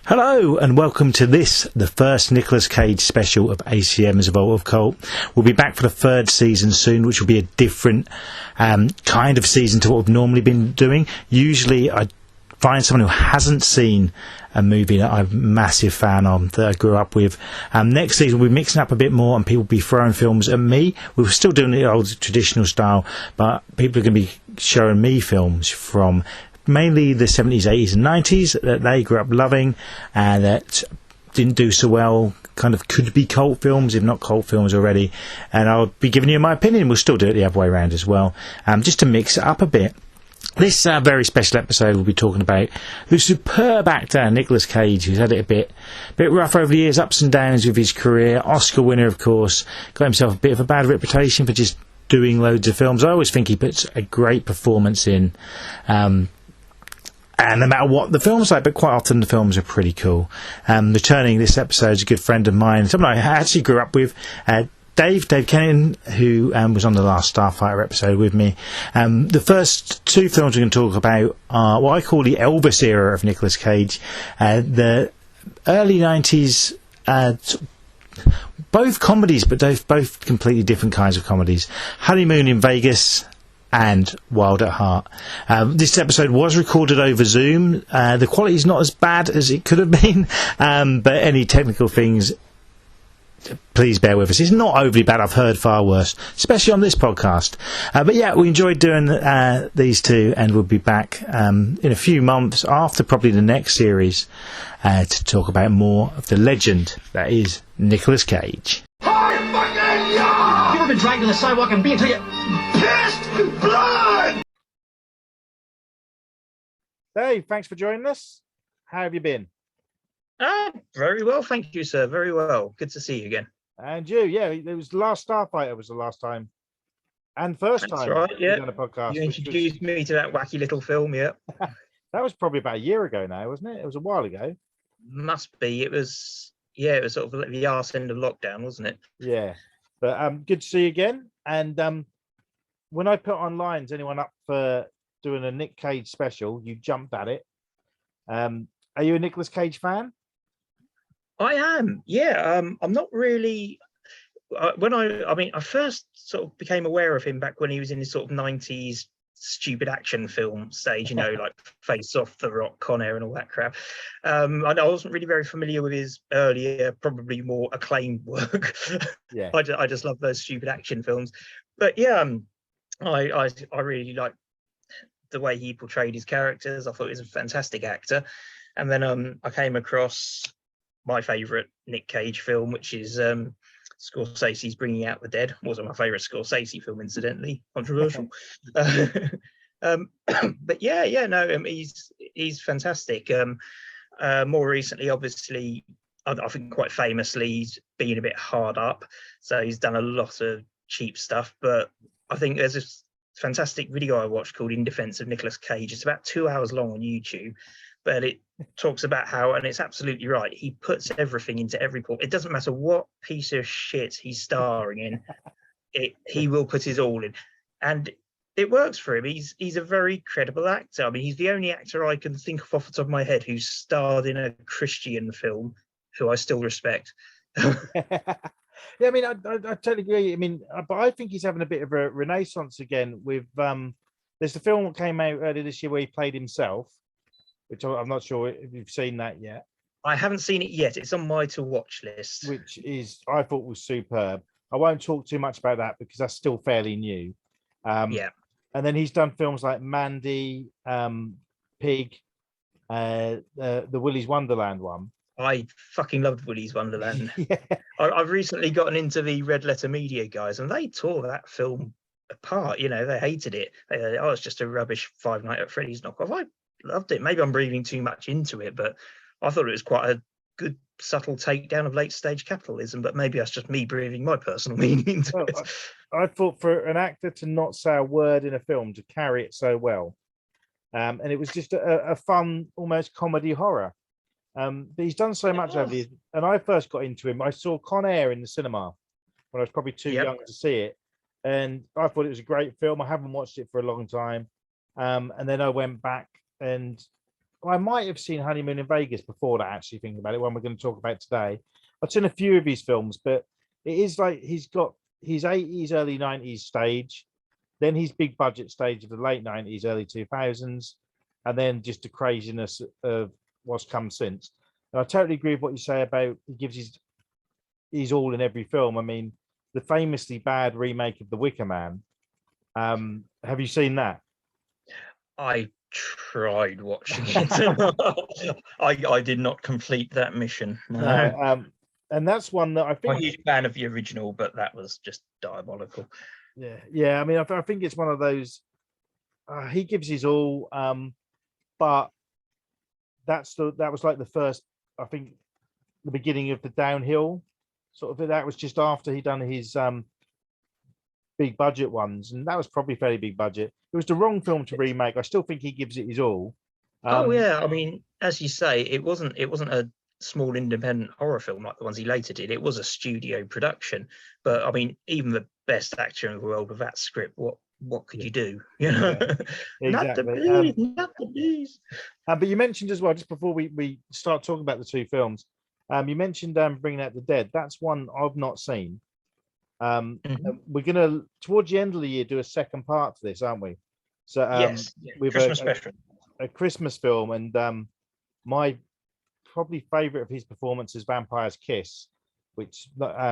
Hello and welcome to the first Nicolas Cage special of ACM's Vault of Cult. We'll be back for the third season soon, which will be a different kind of season to what we've normally been doing. Usually I find someone who hasn't seen a movie that I'm a massive fan of, that I grew up with. Next season we'll be mixing up a bit more and people will be throwing films at me. We're still doing the old traditional style, but people are going to be showing me films from mainly the 70s, 80s and 90s that they grew up loving and that didn't do so well, kind of could be cult films, if not cult films already. And I'll be giving you my opinion. We'll still do it the other way around as well, just to mix it up a bit. This very special episode we'll be talking about the superb actor Nicolas Cage, who's had it a bit rough over the years, ups and downs with his career. Oscar winner, of course, got himself a bit of a bad reputation for just doing loads of films. I always think he puts a great performance in. And no matter what the film's like, but quite often the films are pretty cool. Returning this episode is a good friend of mine, someone I actually grew up with, Dave Kennington, who was on the last Starfighter episode with me. The first two films we're going to talk about are what I call the Elvis era of Nicolas Cage. The early 90s, both comedies, but both completely different kinds of comedies. Hooneymoon in Vegas and Wild at Heart. This episode was recorded over Zoom. The quality is not as bad as it could have been, but any technical things, please bear with us. It's not overly bad. I've heard far worse, especially on this podcast. But yeah, we enjoyed doing these two, and we'll be back in a few months after probably the next series to talk about more of the legend that is Nicolas Cage. You ever been dragged on the sidewalk and being till you pissed blood? Dave, thanks for joining us. How have you been? Very well, thank you, sir. Very well. Good to see you again. And you, yeah, it was the last Starfighter was the last time. And first That's time right, yeah. on a podcast. You introduced me to that wacky little film, yeah. That was probably about a year ago now, wasn't it? It was a while ago. Must be. It was sort of the arse end of lockdown, wasn't it? Yeah. But good to see you again. And when I put online, is anyone up for doing a Nick Cage special? You jumped at it. Are you a Nicolas Cage fan? I am, yeah. I'm not really. I first sort of became aware of him back when he was in his sort of 90s stupid action film stage, like Face Off, The Rock, Con Air and all that crap. I wasn't really very familiar with his earlier, probably more acclaimed work. Yeah. I just love those stupid action films. But yeah, I really like the way he portrayed his characters. I thought he was a fantastic actor. And then I came across my favourite Nick Cage film, which is Scorsese's Bringing Out the Dead. Wasn't my favourite Scorsese film, incidentally. Controversial. But he's fantastic. More recently, obviously, I think quite famously, he's been a bit hard up. So he's done a lot of cheap stuff. But I think there's this fantastic video I watched called In Defense of Nicolas Cage. It's about 2 hours long on YouTube. But it talks about how, and it's absolutely right, he puts everything into every port. It doesn't matter what piece of shit he's starring in, he will put his all in. And it works for him. He's a very credible actor. I mean, he's the only actor I can think of off the top of my head who's starred in a Christian film who I still respect. Yeah, I mean, I totally agree. I mean, but I think he's having a bit of a renaissance again with, there's the film that came out earlier this year where he played himself, which I'm not sure if you've seen that yet. I haven't seen it yet. It's on my to-watch list. Which I thought was superb. I won't talk too much about that because that's still fairly new. Yeah. And then he's done films like Mandy, Pig, the Willy's Wonderland one. I fucking loved Willy's Wonderland. Yeah. I've recently gotten into the Red Letter Media guys, and they tore that film apart. They hated it. They said, it's just a rubbish Five Nights at Freddy's knockoff. I loved it. Maybe I'm reading too much into it, but I thought it was quite a good subtle takedown of late stage capitalism. But maybe that's just me breathing my personal meaning into it. I thought for an actor to not say a word in a film, to carry it so well, and it was just a fun, almost comedy horror. But he's done so much over these. And I first got into him. I saw Con Air in the cinema when I was probably too young to see it, and I thought it was a great film. I haven't watched it for a long time, and then I went back and I might have seen Honeymoon in Vegas before that, actually, thinking about it, one we're going to talk about today. I've seen a few of his films, but it is like he's got his 80s, early 90s stage, then his big budget stage of the late 90s, early 2000s, and then just the craziness of what's come since. And I totally agree with what you say about he gives his all in every film. I mean, the famously bad remake of The Wicker Man. Have you seen that? I tried watching it. I did not complete that mission. No. And that's one that I think I'm a huge fan of the original, but that was just diabolical. Yeah. I mean, I think it's one of those. He gives his all, but that was like the first. I think the beginning of the downhill sort of. That was just after he'd done his big budget ones, and that was probably fairly big budget. It was the wrong film to remake. I still think he gives it his all. Oh yeah, I mean, as you say, it wasn't a small independent horror film like the ones he later did. It was a studio production. But I mean, even the best actor in the world with that script, what could you do? You know, exactly. Not the bees. But you mentioned as well, just before we start talking about the two films, you mentioned Bringing Out the Dead. That's one I've not seen. We're gonna towards the end of the year do a second part to this, aren't we? So yes, with Christmas special, a Christmas film, and my probably favorite of his performance is Vampire's Kiss, which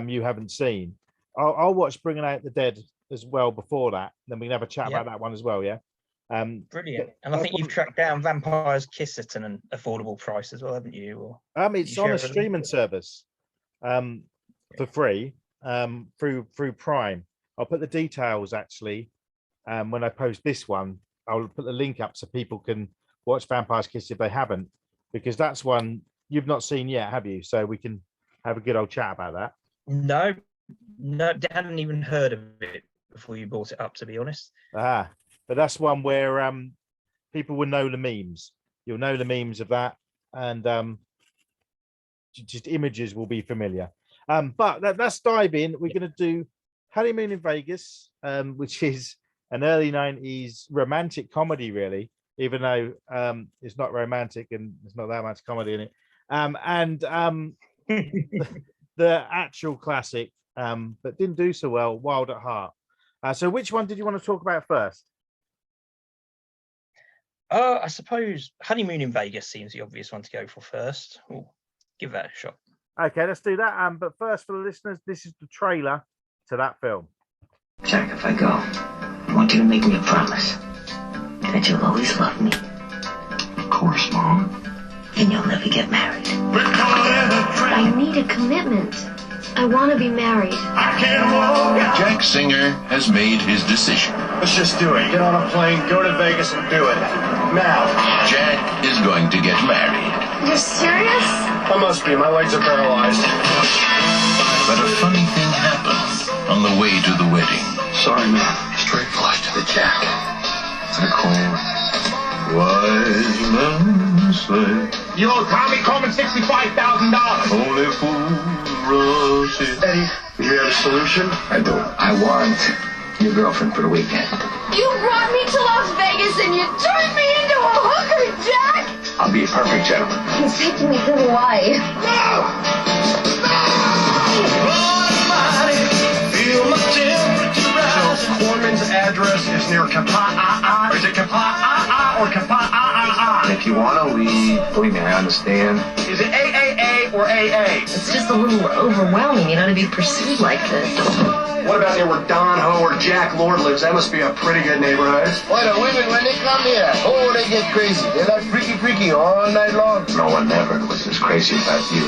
you haven't seen. I'll watch Bringing Out the Dead as well before that, then we can have a chat about that one as well. Yeah. Brilliant. And I think you've tracked down Vampire's Kiss at an affordable price as well, haven't you? Or it's on a streaming service for free. Through Prime. I'll put the details actually when I post this one. I'll put the link up so people can watch Vampire's Kiss if they haven't, because that's one you've not seen yet, have you? So we can have a good old chat about that. No, hadn't even heard of it before you brought it up, to be honest. But that's one where people will know the memes. You'll know the memes of that, and just images will be familiar. But let's dive in. We're going to do Honeymoon in Vegas, which is an early 90s romantic comedy, really, even though it's not romantic and there's not that much comedy in it. And the actual classic, but didn't do so well, Wild at Heart. So which one did you want to talk about first? I suppose Honeymoon in Vegas seems the obvious one to go for first. We'll give that a shot. Okay, let's do that. But first, for the listeners, this is the trailer to that film. Jack, if I go, I want you to make me a promise that you'll always love me. Of course, Mom. And you'll never get married. I need a commitment. I want to be married. I can't walk out. Jack Singer has made his decision. Let's just do it. Get on a plane, go to Vegas, and do it. Now. Jack is going to get married. You're serious? I must be. My legs are paralyzed. But a funny thing happened on the way to the wedding. Sorry, man. Straight flight to the Jack. To the Queen. Wise men say, You owe Tommy Coleman $65,000. only fools rush in. Eddie, do you have a solution? I do. I want your girlfriend for the weekend. You brought me to Las Vegas and you turned me into a hooker, Jack! I'll be a perfect gentleman. He's taking me to Hawaii. So Corman's address is near Kapaa. Or is it Kapaa or Kapaa? If you want to leave, believe me, I understand. Is it AAA or AA? It's just a little overwhelming, to be pursued like this. What about near where Don Ho or Jack Lord lives? That must be a pretty good neighborhood. Why, the women, when they come here, they get crazy. They're like freaky all night long. No one ever was as crazy about you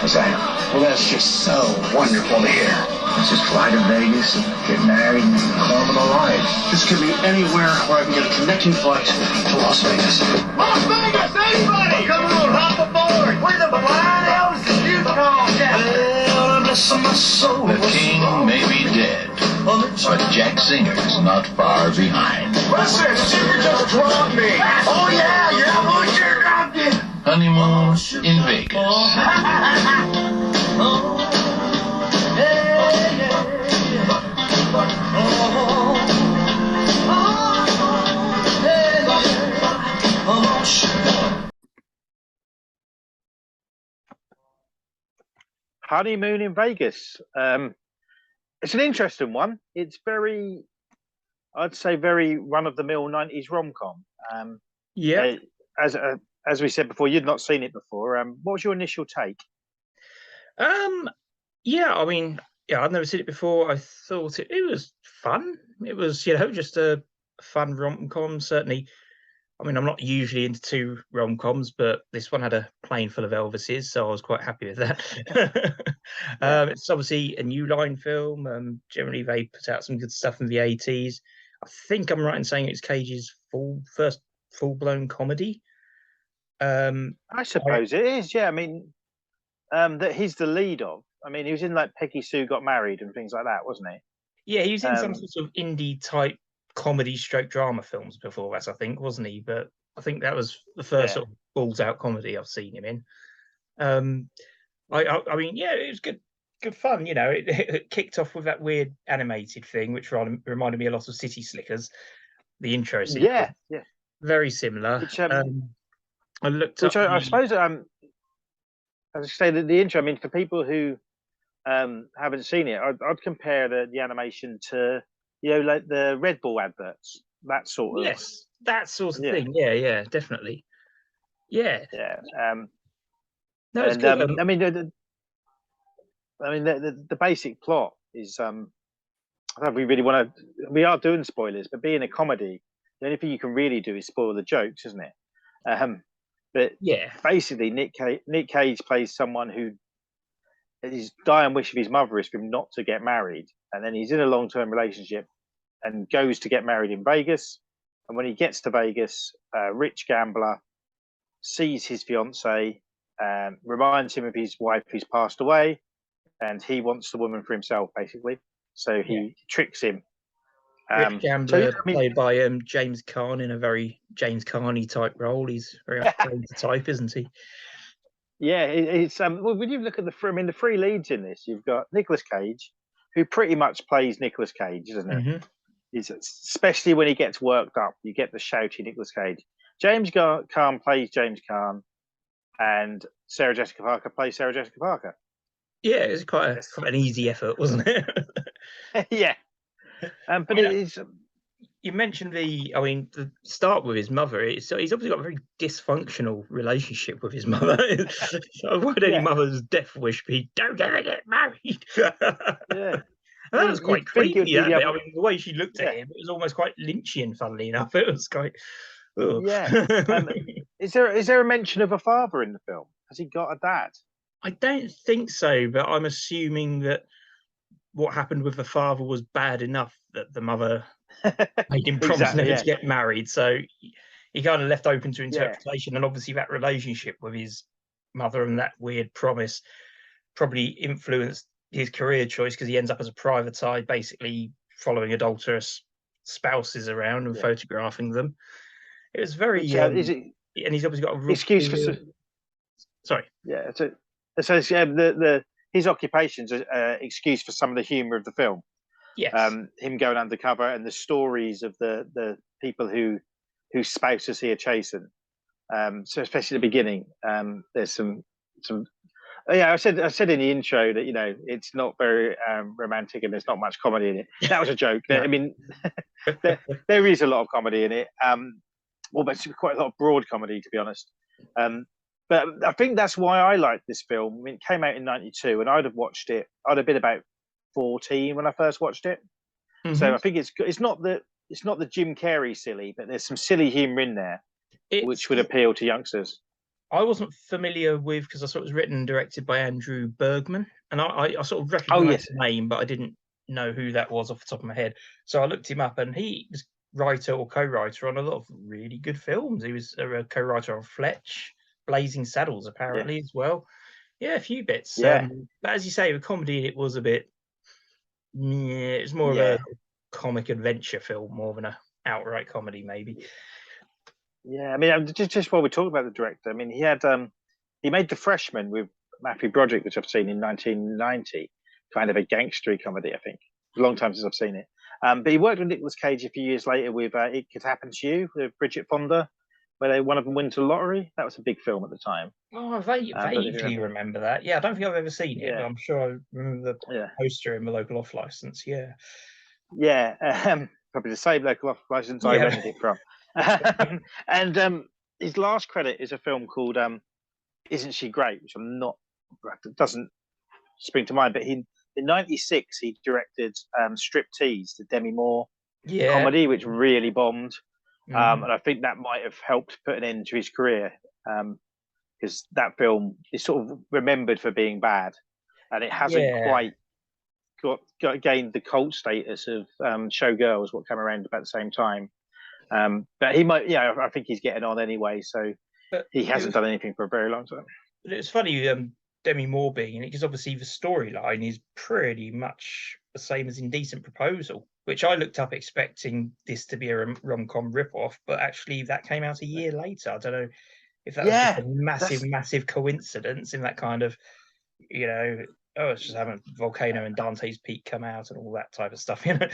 as I am. Well, that's just so wonderful to hear. Let's just fly to Vegas and get married and call them alive. This could be anywhere where I can get a connecting flight to Las Vegas. Las Vegas, anybody! Come on, hop aboard! We're the blind Elvis and you call Well, bless my soul. The king may be dead, but Jack Singer's not far behind. Listen, Singer just dropped me! Oh, yeah, Butcher dropped you! Honeymoon in Vegas. Honeymoon in Vegas. It's an interesting one. It's very, I'd say, very run-of-the-mill 90s rom-com. Yeah. As we said before, you'd not seen it before. What was your initial take? Yeah, I mean, yeah, I've never seen it before. I thought it was fun. It was, just a fun rom-com. Certainly, I mean, I'm not usually into rom-coms, but this one had a plane full of Elvises, so I was quite happy with that. It's obviously a New Line film. Generally, they put out some good stuff in the 80s. I think I'm right in saying it's Cage's first full-blown comedy. I suppose it is. Yeah, I mean, that he's the lead of. I mean, he was in like Peggy Sue Got Married and things like that, wasn't he? Yeah, he was in some sort of indie type comedy stroke drama films before that, I think, wasn't he? But I think that was the first sort of balls out comedy I've seen him in. I mean, yeah, it was good fun. It kicked off with that weird animated thing, which reminded me a lot of City Slickers. The intro sequence, very similar. Which, I looked which up. I suppose, as I say, the intro. I mean, for people who haven't seen it, I'd compare the animation to like the Red Bull adverts, that sort of. Yes, that sort of thing. Yeah, definitely. Yeah. No, it's good. I mean, the basic plot is. I don't know if we really want to. We are doing spoilers, but being a comedy, the only thing you can really do is spoil the jokes, isn't it? But basically, Nick Cage plays someone who his dying wish of his mother is for him not to get married, and then he's in a long-term relationship and goes to get married in Vegas. And when he gets to Vegas, a rich gambler sees his fiancée and reminds him of his wife who's passed away, and he wants the woman for himself, basically. So he tricks him. Rich gambler, played by James Caan in a very James Caan-y type role. He's very much the type, isn't he? Yeah, it's well, when you look at the three leads in this, you've got Nicolas Cage, who pretty much plays Nicolas Cage, isn't it? Mm-hmm. He's, especially when he gets worked up, you get the shouty Nicolas Cage. James Caan plays James Caan, and Sarah Jessica Parker plays Sarah Jessica Parker. Yeah, it's quite an easy effort, wasn't it? Yeah. But it is. You mentioned the start with his mother. He's obviously got a very dysfunctional relationship with his mother. So why would any mother's death wish be, don't ever get married? Yeah. That was quite creepy. I mean, the way she looked at him, it was almost quite Lynchian, funnily enough. It was quite. Oh. Yeah. Is there a mention of a father in the film? Has he got a dad? I don't think so, but I'm assuming that what happened with the father was bad enough that the mother made him promise never to get married. So he kind of left open to interpretation. And obviously that relationship with his mother and that weird promise probably influenced his career choice, because he ends up as a private eye, basically following adulterous spouses around and photographing them. It was very... and he's obviously got a... Excuse for... Sorry. Yeah, so his occupation's an excuse for some of the humour of the film. Yes. Him going undercover and the stories of the people whose spouses he had chastened. So especially at the beginning, there's some. I said in the intro that it's not very romantic and there's not much comedy in it. That was a joke. No. I mean, there is a lot of comedy in it. But it's quite a lot of broad comedy, to be honest. But I think that's why I like this film. I mean, it came out in '92, and I'd have watched it. I'd have been about 14 when I first watched it. Mm-hmm. So I think it's not the Jim Carrey silly, but there's some silly humour in there, which would appeal to youngsters. I wasn't familiar with, because I saw it was written and directed by Andrew Bergman, and I sort of recognised the name, but I didn't know who that was off the top of my head. So I looked him up, and he was writer or co-writer on a lot of really good films. He was a co-writer on Fletch, Blazing Saddles, apparently, as well. Yeah, a few bits. Yeah. But as you say, with comedy, it was a bit... it was more of a comic adventure film, more than an outright comedy, maybe. Yeah, I mean, just while we talk about the director, I mean, he made The Freshman with Matthew Broderick, which I've seen in 1990, kind of a gangstery comedy, I think. It's a long time since I've seen it. But he worked with Nicolas Cage a few years later with It Could Happen to You, with Bridget Fonda. where one of them wins the lottery. That was a big film at the time. Oh, I don't vaguely remember that. Yeah, I don't think I've ever seen it, Yeah. but I'm sure I remember the Yeah, poster in the local off license. Yeah. probably the same local off license I Yeah. rented it from. And his last credit is a film called Isn't She Great, which it doesn't spring to mind. But in '96 he directed Striptease, the Demi Moore comedy, which really bombed. And I think that might have helped put an end to his career, because that film is sort of remembered for being bad, and it hasn't quite gained the cult status of Showgirls, what came around about the same time. But he might, I think he's getting on anyway, so he hasn't done anything for a very long time. But it's funny, Demi Moore being in it, because obviously the storyline is pretty much the same as Indecent Proposal, which I looked up expecting this to be a rom-com rip-off, but actually that came out a year later. I don't know if that was just a massive coincidence in that kind of, it's just having Volcano and Dante's Peak come out and all that type of stuff. I don't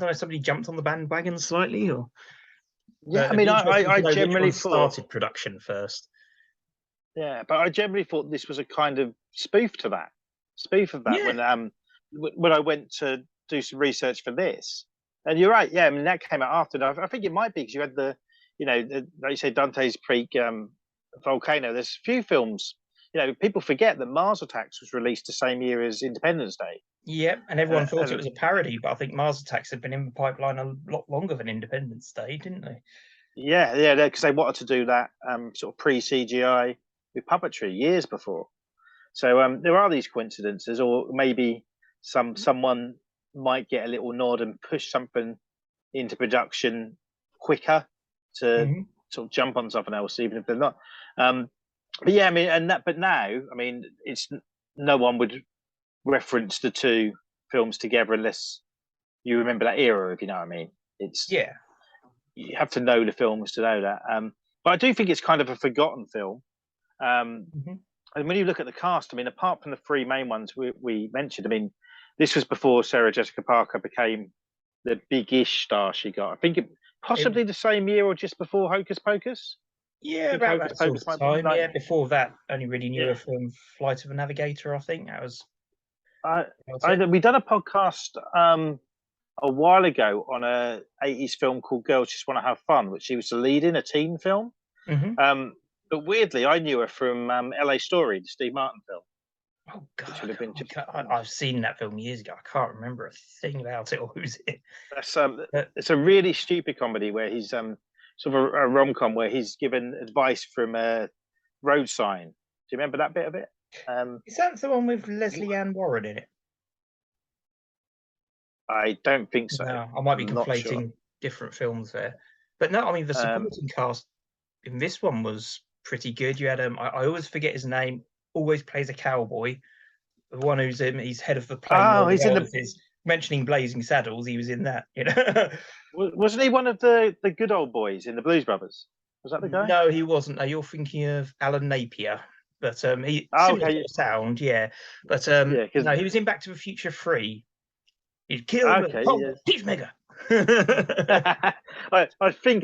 know, somebody jumped on the bandwagon slightly, or I generally started production first. Yeah, but I generally thought this was a kind of spoof of that. When I went to do some research for this, and you're right. Yeah, I mean that came out after. I think it might be because you had like you say, Dante's Peak, Volcano. There's a few films. People forget that Mars Attacks was released the same year as Independence Day. Yeah, and everyone thought it was a parody, but I think Mars Attacks had been in the pipeline a lot longer than Independence Day, didn't they? Yeah, because they wanted to do that sort of pre-CGI with puppetry years before. So there are these coincidences, or maybe someone might get a little nod and push something into production quicker to sort of jump on something else, even if they're not. But yeah, I mean, but now, I mean, it's no one would reference the two films together unless you remember that era, if you know what I mean. You have to know the films to know that. But I do think it's kind of a forgotten film. And when you look at the cast, I mean, apart from the three main ones we mentioned, I mean, this was before Sarah Jessica Parker became the big-ish star she got. I think possibly the same year or just before Hocus Pocus. Yeah, about that sort of time. Yeah, before that, only really knew her from Flight of a Navigator. I think that was. We done a podcast a while ago on a '80s film called Girls Just Want to Have Fun, which she was the lead in, a teen film. But weirdly, I knew her from LA Story, the Steve Martin film. Oh God! I've seen that film years ago. I can't remember a thing about it or who's in it. It's a really stupid comedy where he's sort of a rom-com where he's given advice from a road sign. Do you remember that bit of it? Is that the one with Leslie Ann Warren in it? I don't think so. No, I might be conflating different films there. But no, I mean, the supporting cast in this one was pretty good. You had I always forget his name. Always plays a cowboy. The one who's he's head of the plane. Oh, he's in mentioning Blazing Saddles. He was in that. Wasn't he one of the good old boys in the Blues Brothers? Was that the guy? No, he wasn't. No, you're thinking of Alan Napier. But he similar sound, yeah. But no, he was in Back to the Future 3. He'd kill Peacemaker. I think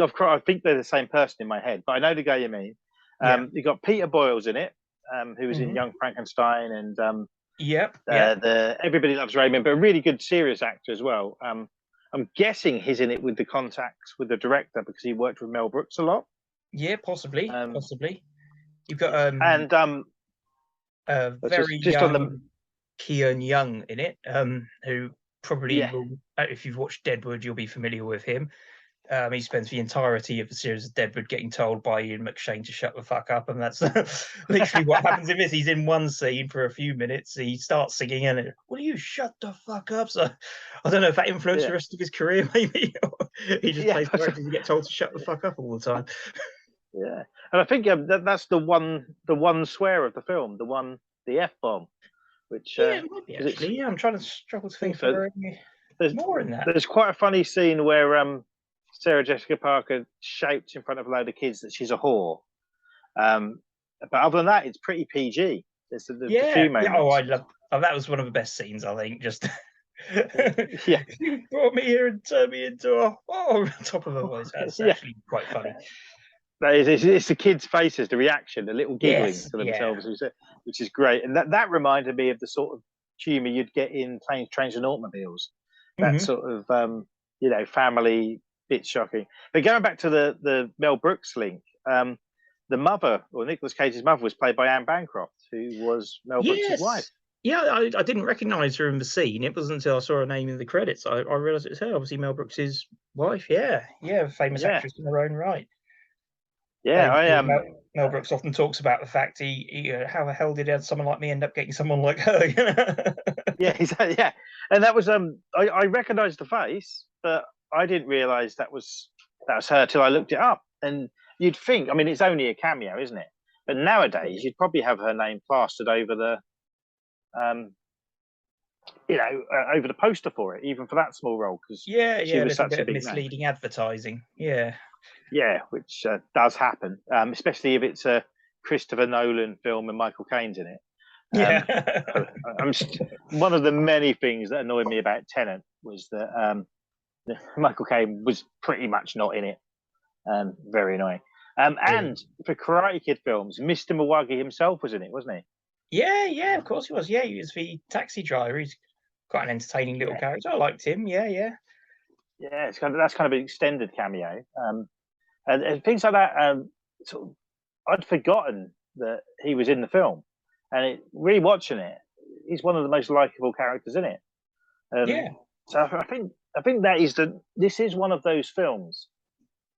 they're the same person in my head, but I know the guy you mean. You got Peter Boyle's in it, who was in Young Frankenstein, and the Everybody Loves Raymond, but a really good serious actor as well. I'm guessing he's in it with the contacts with the director because he worked with Mel Brooks a lot. Yeah, possibly. You've got very young Kean Young in it, who probably will, if you've watched Deadwood, you'll be familiar with him. He spends the entirety of the series of Deadwood getting told by Ian McShane to shut the fuck up, and that's literally what happens in this. He's in one scene for a few minutes, he starts singing, and will you shut the fuck up? So I don't know if that influenced the rest of his career, maybe. He just plays characters to get told to shut the fuck up all the time. Yeah, and I think that's the one swear of the film, the F-bomb, which it might be actually. I'm trying to struggle to think of more in that. There's quite a funny scene where Sarah Jessica Parker shouts in front of a load of kids that she's a whore. But other than that, it's pretty PG. There's the few moments. I love. Oh, that was one of the best scenes, I think. Just Yeah. You brought me here and turned me into a top of her voice. That's Yeah. actually quite funny. It's the kids' faces, the reaction, the little giggling Yes, to yeah. themselves, which is great. And that reminded me of the sort of humour you'd get in Planes, Trains and Automobiles. That sort of, family, bit shocking. But going back to the Mel Brooks link, the mother, or Nicolas Cage's mother, was played by Anne Bancroft, who was Mel Brooks' wife. Yeah, I didn't recognise her in the scene. It wasn't until I saw her name in the credits I realised it was her. Obviously, Mel Brooks' wife. Yeah, famous actress in her own right. Yeah, Mel Brooks often talks about the fact he how the hell did someone like me end up getting someone like her? Yeah, exactly. Yeah, and that was I recognised the face, but I didn't realise that was her till I looked it up. And you'd think, I mean, it's only a cameo, isn't it? But nowadays, you'd probably have her name plastered over the, over the poster for it, even for that small role, because she was such a big misleading name. advertising. Yeah, which does happen, especially if it's a Christopher Nolan film and Michael Caine's in it. One of the many things that annoyed me about Tenet was that Michael Caine was pretty much not in it. Very annoying. And for Karate Kid films, Mr. Miyagi himself was in it, wasn't he? Yeah, of course he was. Yeah, he was the taxi driver. He's quite an entertaining little character. I liked him. Yeah. That's kind of an extended cameo. And things like that. I'd forgotten that he was in the film, and rewatching it, he's one of the most likable characters in it. So I think this is one of those films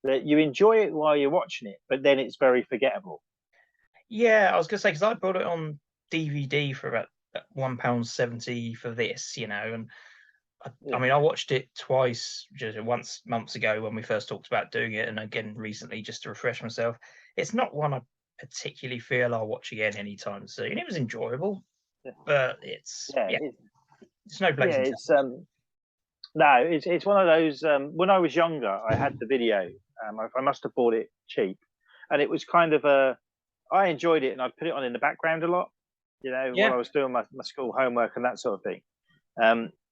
that you enjoy it while you're watching it, but then it's very forgettable. Yeah, I was gonna say, because I bought it on DVD for about £1.70 for this, and I mean, I watched it twice, once months ago when we first talked about doing it, and again recently just to refresh myself. It's not one I particularly feel I'll watch again anytime soon. It was enjoyable, but it's no blazing. It's one of those. When I was younger, I had the video. I must have bought it cheap, and it was kind of I enjoyed it, and I'd put it on in the background a lot, while I was doing my school homework and that sort of thing.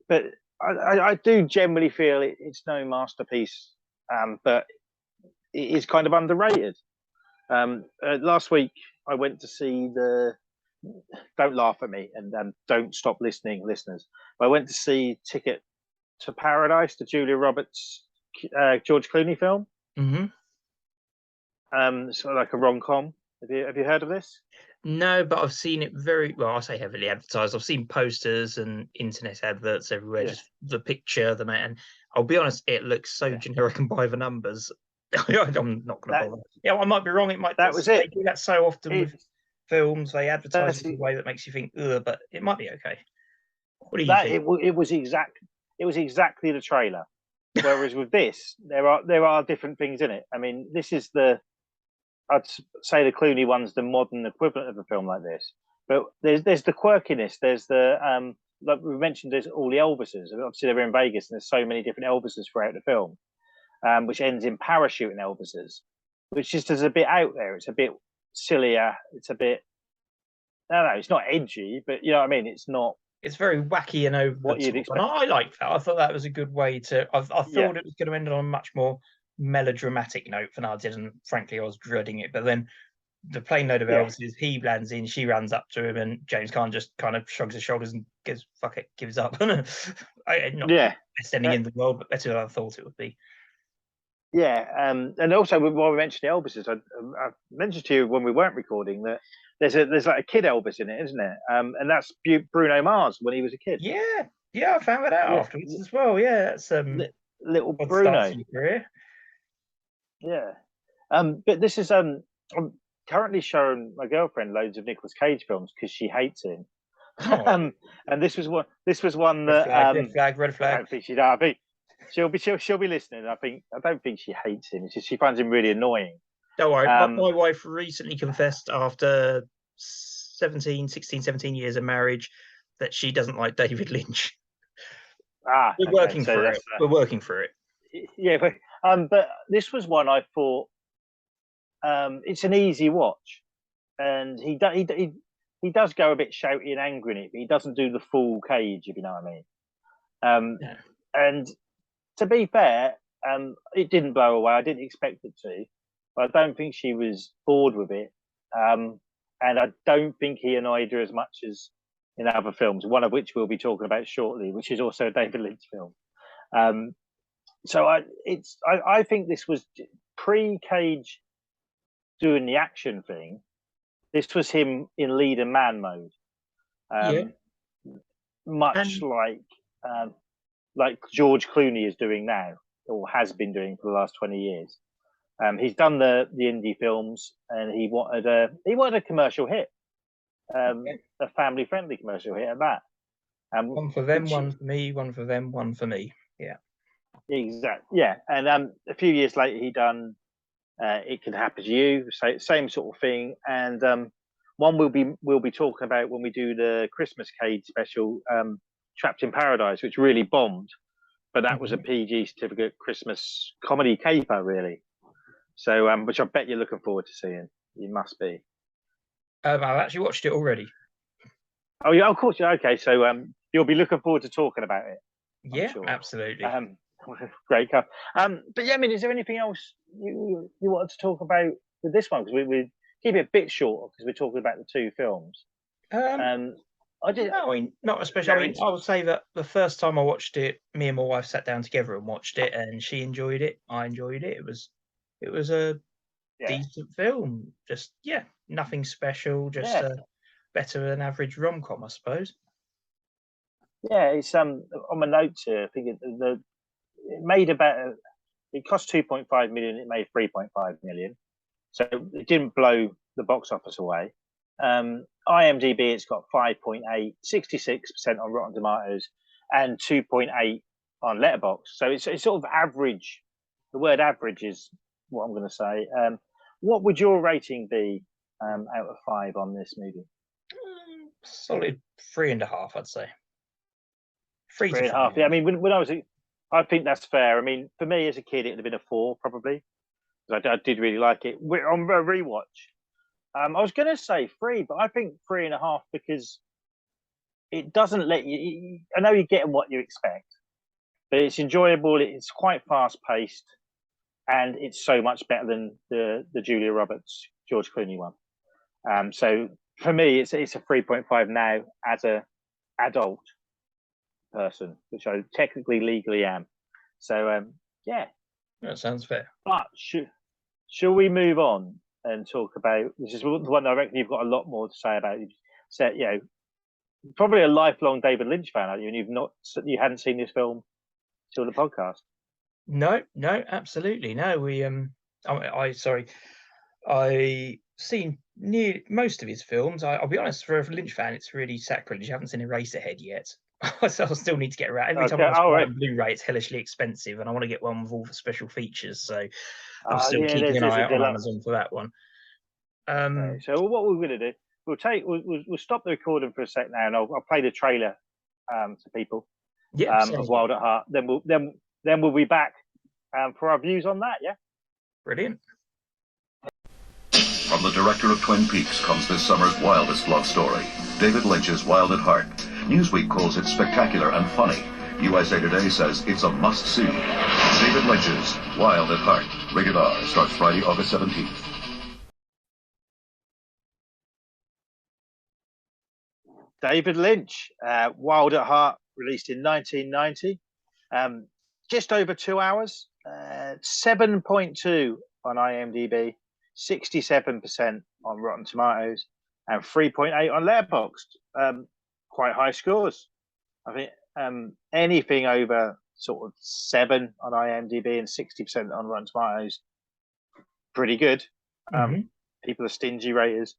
But I do generally feel it's no masterpiece, but it is kind of underrated. Last week, I went to see don't laugh at me and don't stop listening, listeners. I went to see Ticket to Paradise, the Julia Roberts, George Clooney film. Sort of like a rom-com. Have you heard of this? No, but I've seen it very well. I say heavily advertised. I've seen posters and internet adverts everywhere. Just the picture, the man. I'll be honest, it looks so generic and by the numbers. I'm not going to bother. Yeah, I might be wrong. It might. That was it. They do that so often with films. They advertise in a way that makes you think, ugh, but it might be okay. What do you think? It was exactly the trailer. Whereas with this, there are different things in it. I mean, this is I'd say the Clooney one's the modern equivalent of a film like this. But there's the quirkiness. There's the like we mentioned, there's all the Elvises. Obviously, they're in Vegas, and there's so many different Elvises throughout the film, which ends in parachuting Elvises, which just is a bit out there. It's a bit sillier. It's a bit. No, it's not edgy, but you know what I mean. It's not. It's very wacky and over what you'd expect. And I liked that. I thought that was a good way to. I thought it was going to end on a much more melodramatic note than I did, and frankly, I was dreading it. But then the plain note of Elvis, he lands in, she runs up to him, and James Caan just kind of shrugs his shoulders and goes, "Fuck it," gives up. Not the best ending in the world, but better than I thought it would be. Yeah, and also while we mentioned the Elvises, I mentioned to you when we weren't recording that there's like a kid Elvis in it, isn't it? And that's Bruno Mars when he was a kid. Yeah, I found that out afterwards as well. Yeah, that's little Bruno. Career. Yeah, but this is I'm currently showing my girlfriend loads of Nicolas Cage films because she hates him. And this was one that red flag. I don't think she'd. She'll be listening. I don't think she hates him. It's just she finds him really annoying. Don't worry. My wife recently confessed after 16, 17 years of marriage that she doesn't like David Lynch. We're working through it. We're working through it. Yeah, but this was one I thought it's an easy watch, and he does go a bit shouty and angry in it, but he doesn't do the full Cage, if you know what I mean. Yeah. And to be fair, it didn't blow away. I didn't expect it to, but I don't think she was bored with it. And I don't think he annoyed her as much as in other films, one of which we'll be talking about shortly, which is also a David Lynch film. So I think this was pre-Cage doing the action thing. This was him in lead and man mode. Much like George Clooney is doing now, or has been doing for the last 20 years. He's done the indie films, and he wanted a commercial hit, a family friendly commercial hit at that. One for them, one for me, one for them, one for me. Yeah, exactly. Yeah, and a few years later, he done It Could Happen to You, same sort of thing, and one we'll be talking about when we do the Christmas Cage special, Trapped in Paradise, which really bombed, but that was a PG certificate Christmas comedy caper, really. So, which I bet you're looking forward to seeing. You must be. I've actually watched it already. Oh yeah, of course. Okay, so you'll be looking forward to talking about it. Yeah, sure. Absolutely. Great cut. But yeah, I mean, is there anything else you wanted to talk about with this one? Because we keep it a bit short because we're talking about the two films. Not especially. I mean, I would say that the first time I watched it, me and my wife sat down together and watched it, and she enjoyed it. I enjoyed it. It was a decent film. Just nothing special. Just better than average rom-com, I suppose. Yeah, it's on my notes here. I think it made it cost 2.5 million. It made 3.5 million, so it didn't blow the box office away. IMDb, it's got 5.8, 66% on Rotten Tomatoes, and 2.8 on Letterboxd. So it's sort of average. The word average is what I'm going to say. What would your rating be out of 5 on this movie? Solid 3.5, I'd say. 3.5. Yeah, I mean, when I think that's fair. I mean, for me as a kid, it would have been a 4 probably, because I did really like it. On a rewatch, I was going to say 3, but I think 3.5 because it doesn't let you. I know you're getting what you expect, but it's enjoyable. It's quite fast paced, and it's so much better than the Julia Roberts, George Clooney one. So for me, it's a 3.5 now as a adult person, which I technically legally am. So yeah, that sounds fair. But shall we move on and talk about this? Is the one I reckon you've got a lot more to say about. You said, probably a lifelong David Lynch fan, aren't you? And you hadn't seen this film till the podcast. No, absolutely no. I seen near most of his films. I'll be honest, for a Lynch fan, it's really sacrilege. I haven't seen Eraserhead yet. So I'll still need to get around. Every time I buy a Blu-ray, it's hellishly expensive, and I want to get one with all the special features. So I'm still keeping an eye out on Amazon for that one. So what we're going to do, we'll stop the recording for a sec now, and I'll play the trailer to people. Of Wild at Heart. Then we'll be back for our views on that. Yeah. Brilliant. From the director of Twin Peaks comes this summer's wildest love story, David Lynch's Wild at Heart. Newsweek calls it spectacular and funny. USA Today says it's a must-see. David Lynch's Wild at Heart. Rated R. Starts Friday, August 17th. David Lynch, Wild at Heart, released in 1990. Just over 2 hours. 7.2 on IMDb. 67% on Rotten Tomatoes. And 3.8 on Letterboxd. Quite high scores. I think anything over sort of 7 on IMDb and 60% on Rotten Tomatoes, pretty good. People are stingy raters.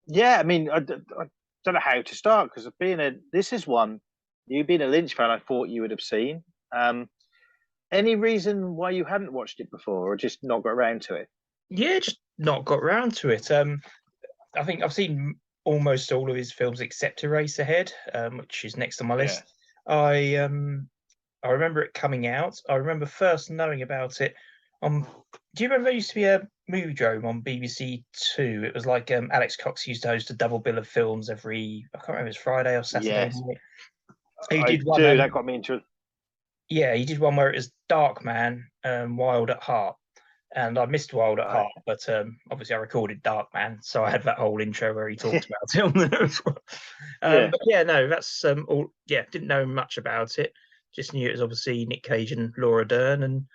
Yeah, I mean, I don't know how to start because this is one you being a Lynch fan, I thought you would have seen. Any reason why you hadn't watched it before, or just not got around to it? Yeah, just not got around to it. I think I've seen almost all of his films except Eraserhead, which is next on my list. I remember it coming out. I remember first knowing about it. Do you remember there used to be a movie drome on BBC Two? It was like Alex Cox used to host a double bill of films every, I can't remember, it was Friday or Saturday night. He I did one. do. That got me into. Yeah, he did one where it was Dark Man, Wild at Heart, and I missed Wild at Right. Heart, but obviously I recorded Dark Man, so I had that whole intro where he talked about it on there as well. Yeah. But yeah, no, that's all. Yeah, didn't know much about it. Just knew it was obviously Nick Cage and Laura Dern, and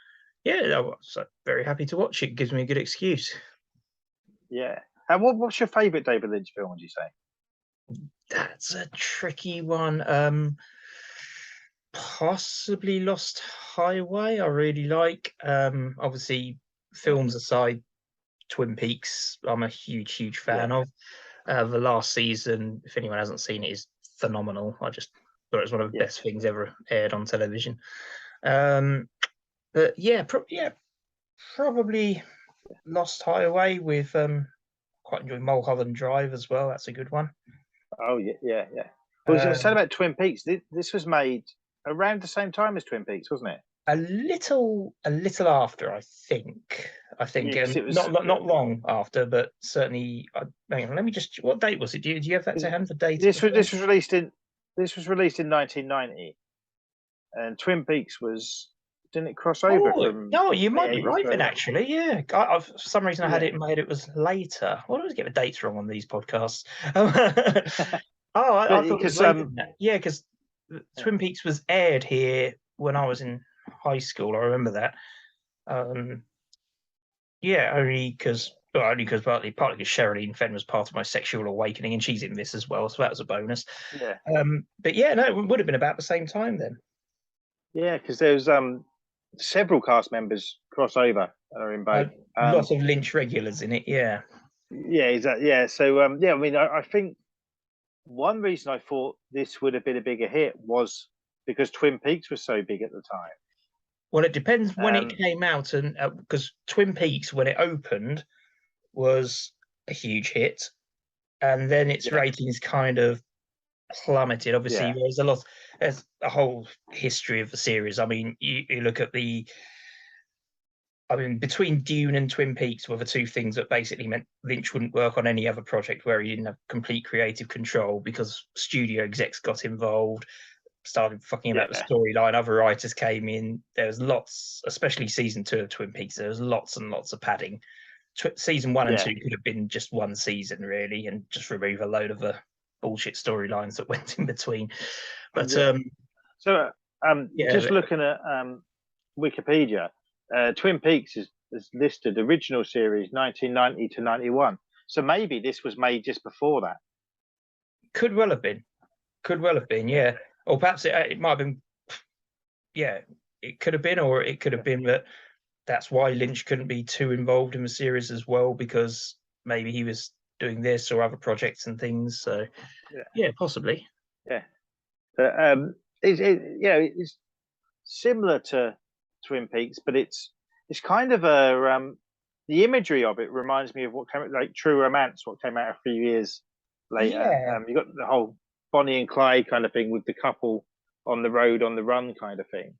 yeah, I was very happy to watch it. Gives me a good excuse. Yeah. And what's your favourite David Lynch film? Would you say? That's a tricky one. Possibly Lost Highway. I really like. Obviously, films aside, Twin Peaks. I'm a huge fan of. The last season, if anyone hasn't seen it, is phenomenal. I just thought it was one of the best things ever aired on television. But yeah, probably Lost Highway with quite enjoy Mulholland Drive as well. That's a good one. Oh yeah. I was going to say about Twin Peaks. This was made around the same time as Twin Peaks, wasn't it? A little after, I think. Yeah, 'cause it was not long after, but certainly. Hang on, let me just. What date was it? Do you have that to hand for date? This was released in 1990, and Twin Peaks didn't it cross over? No, you might be right then. Australia? Actually, yeah. For some reason, I had it in my head it was later. Why do I always get the dates wrong on these podcasts? I thought it was later than that. Yeah, because Twin Peaks was aired here when I was in high school. I remember that. Yeah, only because partly because Sherilyn Fenn was part of my sexual awakening, and she's in this as well, so that was a bonus. Yeah. But yeah, no, it would have been about the same time then. Yeah, because there's several cast members cross over are in both. Lots of Lynch regulars in it. Yeah. Yeah, exactly. Yeah, so I mean, I think one reason I thought this would have been a bigger hit was because Twin Peaks was so big at the time. Well, it depends when it came out, and because Twin Peaks, when it opened, was a huge hit, and then its ratings kind of plummeted. Obviously, there's a whole history of the series. I mean, you look at between Dune and Twin Peaks were the two things that basically meant Lynch wouldn't work on any other project where he didn't have complete creative control, because studio execs got involved, started fucking about the storyline. Other writers came in. There was lots, especially season 2 of Twin Peaks. There was lots and lots of padding. Season 1 and 2 could have been just one season, really, and just remove a load of the bullshit storylines that went in between. But just looking at Wikipedia, Twin Peaks is listed original series 1990 to 91. So maybe this was made just before that. Could well have been, yeah. Or perhaps it might have been, yeah, it could have been, or it could have been that that's why Lynch couldn't be too involved in the series as well, because maybe he was doing this or other projects and things. So, yeah, possibly. Yeah. It's similar to Twin Peaks, but it's kind of the imagery of it reminds me of what came out, like True Romance, what came out a few years later. Yeah. You got the whole Bonnie and Clyde kind of thing with the couple on the road, on the run kind of thing.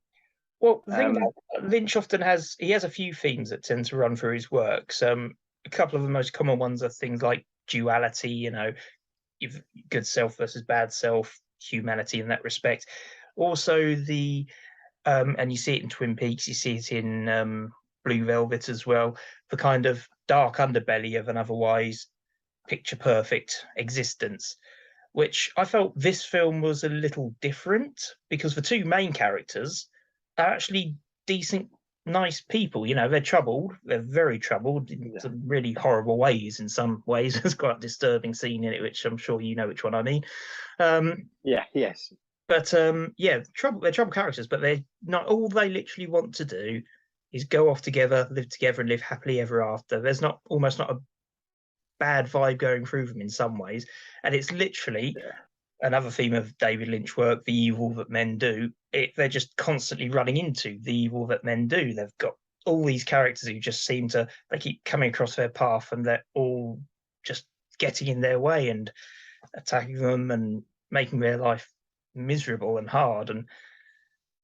Well, the thing about Lynch often has a few themes that tend to run through his works. A couple of the most common ones are things like duality, you've good self versus bad self, humanity in that respect. Also and you see it in Twin Peaks, you see it in Blue Velvet as well, the kind of dark underbelly of an otherwise picture perfect existence, which I felt this film was a little different, because the two main characters are actually decent, nice people. They're troubled. They're very troubled in some really horrible ways. In some ways, there's quite a disturbing scene in it, which I'm sure you know which one I mean. Yes. But they're troubled characters, but they're not. All they literally want to do is go off together, live together, and live happily ever after. There's almost not a bad vibe going through them in some ways, and it's literally another theme of David Lynch work, the evil that men do. They're just constantly running into the evil that men do. They've got all these characters who just they keep coming across their path, and they're all just getting in their way and attacking them and making their life miserable and hard, and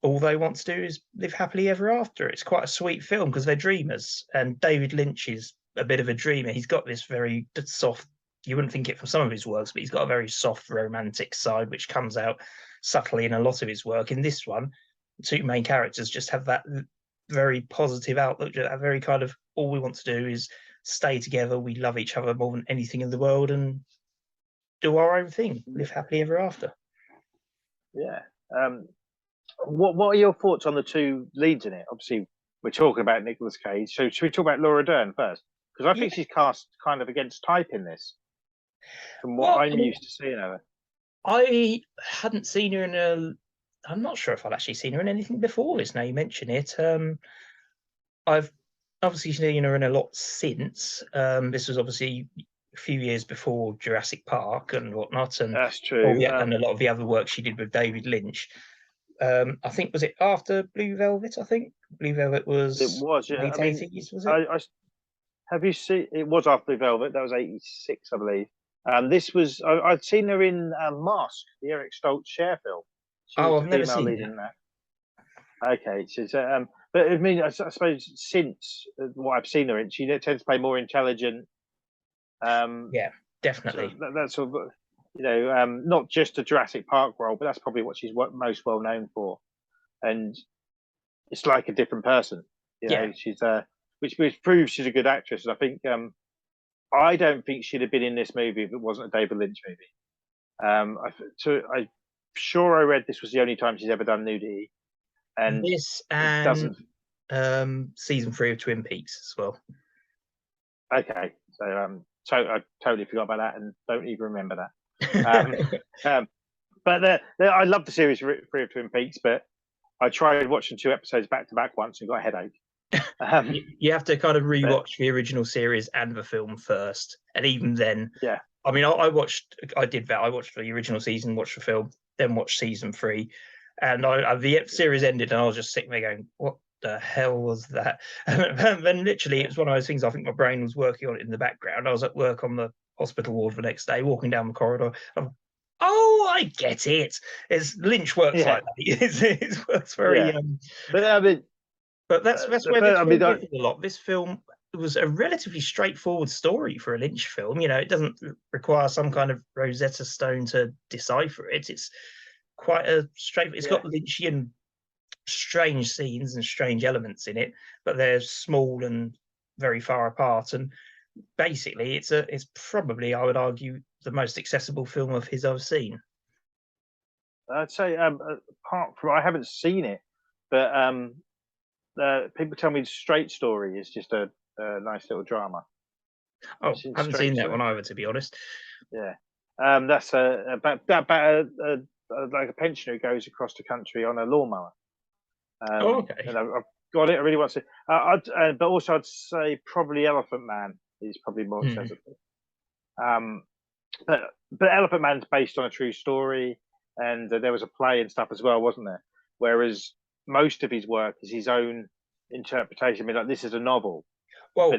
all they want to do is live happily ever after. It's quite a sweet film because they're dreamers, and David Lynch is a bit of a dreamer. He's got this very soft, you wouldn't think it from some of his works, but he's got a very soft romantic side which comes out subtly in a lot of his work. In this one, the two main characters just have that very positive outlook, that very kind of, all we want to do is stay together, we love each other more than anything in the world, and do our own thing, live happily ever after. Yeah. What are your thoughts on the two leads in it? Obviously, we're talking about Nicolas Cage, so should we talk about Laura Dern first? Because I think she's cast kind of against type in this, from what I'm used to seeing her. I hadn't seen her in a. I'm not sure if I'd actually seen her in anything before this. Now you mention it, I've obviously seen her in a lot since. This was obviously a few years before Jurassic Park and whatnot, and that's true. And a lot of the other work she did with David Lynch. I think, was it after Blue Velvet? I think Blue Velvet was. It was. Yeah. Late 80s, was it? Have you seen? It was after Blue Velvet. That was 86, I believe. This was. I'd seen her in Mask, the Eric Stoltz Cher film. I've never seen that. Okay, so but I mean, I suppose since what I've seen her in, she tends to play more intelligent. Yeah, definitely. So that's sort of, not just a Jurassic Park role, but that's probably what she's most well known for. And it's like a different person. She's which proves she's a good actress. And I think I don't think she'd have been in this movie if it wasn't a David Lynch movie. I'm sure I read this was the only time she's ever done nudity. And this and season 3 of Twin Peaks as well. Okay, so I totally forgot about that and don't even remember that. But I love the series 3 of Twin Peaks, but I tried watching 2 episodes back to back once and got a headache. You have to kind of rewatch the original series and the film first, and even then, yeah. I mean, I watched the original season, watched the film, then watched season 3, and the series ended, and I was just sitting there going, "What the hell was that?" And then literally, it was one of those things. I think my brain was working on it in the background. I was at work on the hospital ward the next day, walking down the corridor. Oh, I get it. Lynch works like that. It works very. But that's where this film a lot. This film was a relatively straightforward story for a Lynch film. It doesn't require some kind of Rosetta Stone to decipher it. It's quite a straight. It's got Lynchian strange scenes and strange elements in it, but they're small and very far apart. And basically, it's probably, I would argue, the most accessible film of his I've seen. I'd say, apart from, I haven't seen it, but people tell me Straight Story is just a nice little drama. Oh, I haven't seen that one either, to be honest. Yeah, that's about like a pensioner who goes across the country on a lawnmower. Okay. And I've got it. I really want to. But also, I'd say probably Elephant Man is probably more accessible. But Elephant Man's based on a true story, and there was a play and stuff as well, wasn't there? Whereas most of his work is his own interpretation. I mean, like, this is a novel. Well,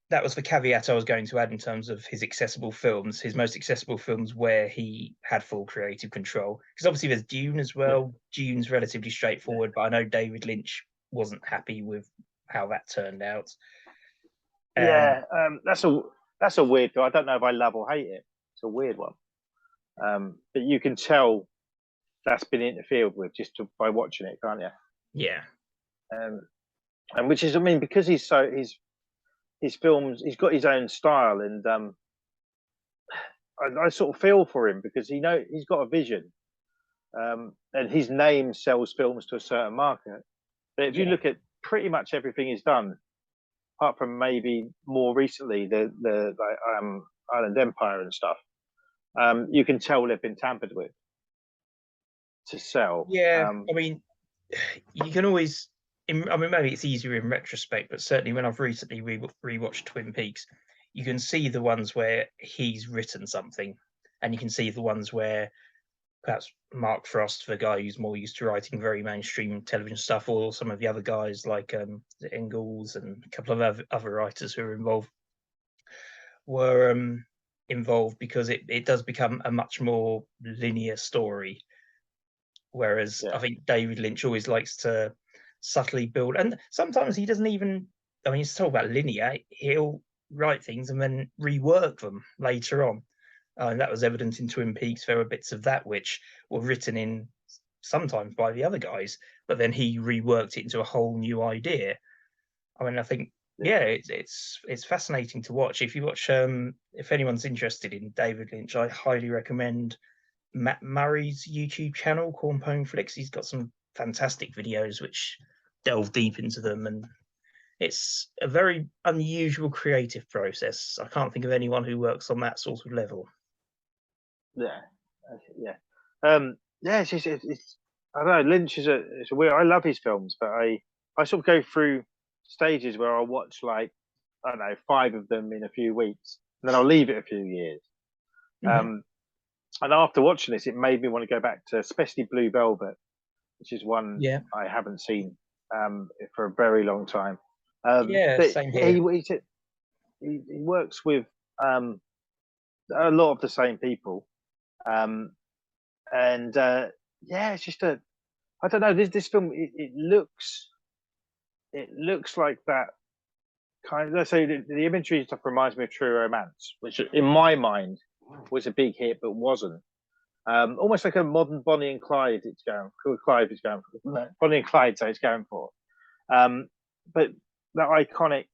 that was the caveat I was going to add in terms of his accessible films. His most accessible films where he had full creative control. Because obviously there's Dune as well. Yeah. Dune's relatively straightforward, but I know David Lynch wasn't happy with how that turned out. That's a weird film. I don't know if I love or hate it. It's a weird one. But you can tell that's been interfered with just by watching it, can't you? Yeah. And which is, I mean, because his films, he's got his own style, and I sort of feel for him because he's got a vision, and his name sells films to a certain market. But if you look at pretty much everything he's done, apart from maybe more recently the Island Empire and stuff, you can tell they've been tampered with to sell. Yeah, I mean, you can always. I mean, maybe it's easier in retrospect, but certainly when I've recently rewatched Twin Peaks, you can see the ones where he's written something, and you can see the ones where perhaps Mark Frost, the guy who's more used to writing very mainstream television stuff, or some of the other guys like Ingalls and a couple of other writers who are involved because it does become a much more linear story. Whereas I think David Lynch always likes to subtly build, and sometimes he doesn't even, I mean, he's talking about linear, he'll write things and then rework them later on. And that was evident in Twin Peaks. There were bits of that which were written in sometimes by the other guys, but then he reworked it into a whole new idea. I mean, I think, yeah, it's fascinating to watch. If you watch, if anyone's interested in David Lynch, I highly recommend Matt Murray's YouTube channel, Cornpone Flicks. He's got some fantastic videos which delve deep into them, and it's a very unusual creative process. I can't think of anyone who works on that sort of level. Yeah, it's I don't know. Lynch is it's a weird. I love his films, but I sort of go through stages where I'll watch like, I don't know, 5 of them in a few weeks, and then I'll leave it a few years. And after watching this, it made me want to go back to, especially Blue Velvet, which is one I haven't seen for a very long time. Same here. He works with a lot of the same people, it's just I don't know. This film, it looks like that kind of. Let's say the imagery and stuff reminds me of True Romance, which in my mind was a big hit, but wasn't. Almost like a modern Bonnie and Clyde. Bonnie and Clyde. So it's going for, but that iconic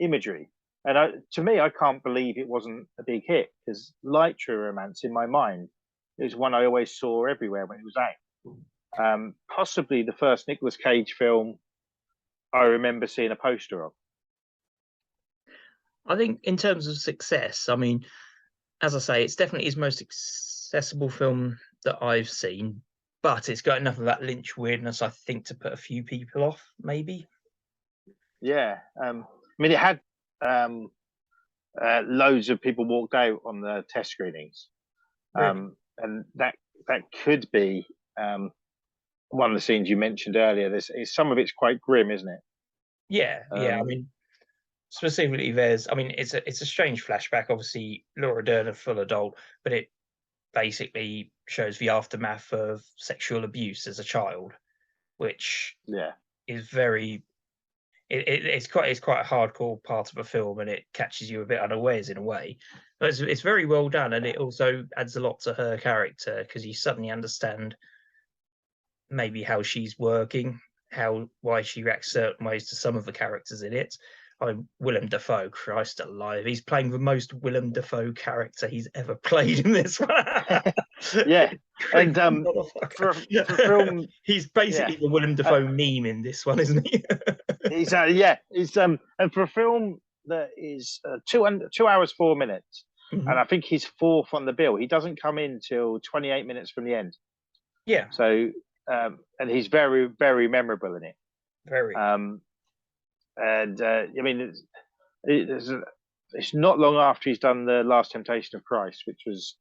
imagery. And to me, I can't believe it wasn't a big hit, because, like True Romance, in my mind, it was one I always saw everywhere when it was out. Possibly the first Nicolas Cage film I remember seeing a poster of. I think in terms of success, I mean, as I say, it's definitely his most accessible film that I've seen, but it's got enough of that Lynch weirdness, I think, to put a few people off, maybe. Yeah. I mean, it had loads of people walked out on the test screenings. Really? And that could be one of the scenes you mentioned earlier. Some of it's quite grim, isn't it? Yeah. I mean, specifically, it's a strange flashback. Obviously, Laura Dern, a full adult, but it basically shows the aftermath of sexual abuse as a child, which is very. It's quite a hardcore part of a film, and it catches you a bit unawares in a way. But it's very well done, and it also adds a lot to her character, because you suddenly understand maybe how she's working, why she reacts certain ways to some of the characters in it. Willem Dafoe, Christ alive, he's playing the most Willem Dafoe character he's ever played in this one. Yeah, and for film, he's basically the Willem Dafoe meme in this one, isn't he? He's and for a film that is 2 hours 4 minutes, and I think he's 4th on the bill. He doesn't come in till 28 minutes from the end. Yeah. So and he's very, very memorable in it. Very. I mean, it's not long after he's done The Last Temptation of Christ, which was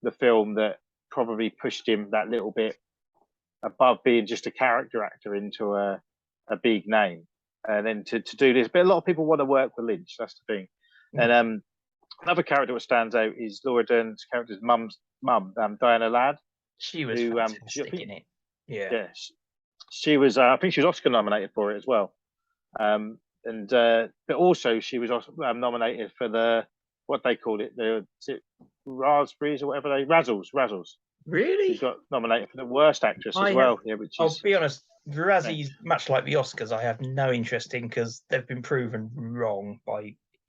the film that probably pushed him that little bit above being just a character actor into a big name. And then to do this, but a lot of people want to work with Lynch. That's the thing. And another character that stands out is Laura Dern's character's mum, Diana Ladd. She was fantastic in it. Yeah, she was. I think she was Oscar nominated for it as well. But also she was also nominated for what they called it, raspberries or whatever Razzles. Really? She got nominated for the worst actress as well. I'll be honest, the Razzies, much like the Oscars, I have no interest in, because they've been proven wrong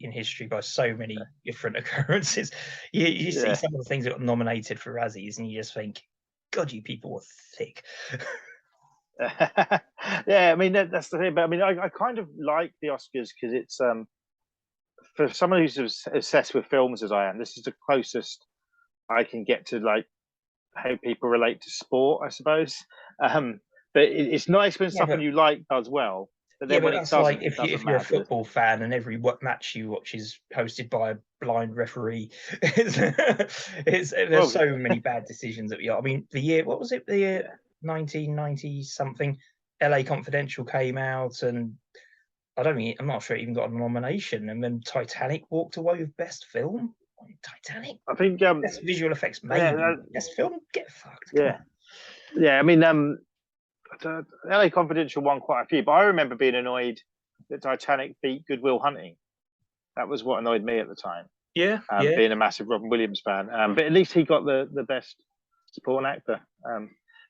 in history by so many different occurrences. You see some of the things that got nominated for Razzies, and you just think, God, you people were thick. Yeah, I mean that's the thing. But I mean, I kind of like the Oscars because it's for someone who's obsessed with films as I am. This is the closest I can get to like how people relate to sport, I suppose. But it's nice when something you like does well. But then when it doesn't, like if you're a football fan and every match you watch is hosted by a blind referee, there's so many bad decisions that we are. I mean, the year 1990 something, LA Confidential came out, and I'm not sure it even got a nomination. And then Titanic walked away with Best Film. Titanic, I think best visual effects, maybe best film. Get fucked. I mean, LA Confidential won quite a few, but I remember being annoyed that Titanic beat Good Will Hunting. That was what annoyed me at the time. Yeah, yeah. being a massive Robin Williams fan. But at least he got the best supporting actor.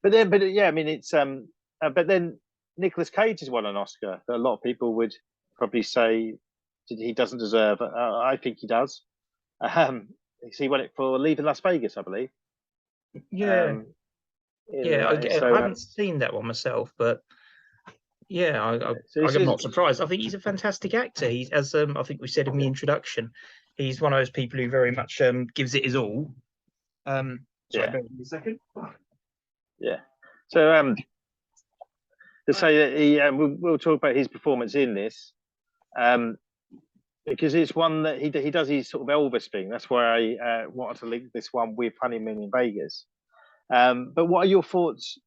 But yeah, I mean, it's but then Nicolas Cage has won an Oscar that a lot of people would probably say he doesn't deserve. I think he does. He won it for Leaving Las Vegas, I believe. Yeah, I So haven't seen that one myself, but yeah, so I'm not surprised. I think he's a fantastic actor. He's, as I think we said in the introduction, he's one of those people who very much gives it his all. Sorry, Yeah. bear with me a second. Yeah. So to say that we'll talk about his performance in this, because it's one that he does his sort of Elvis thing. That's why I wanted to link this one with Honeymoon in Vegas. But what are your thoughts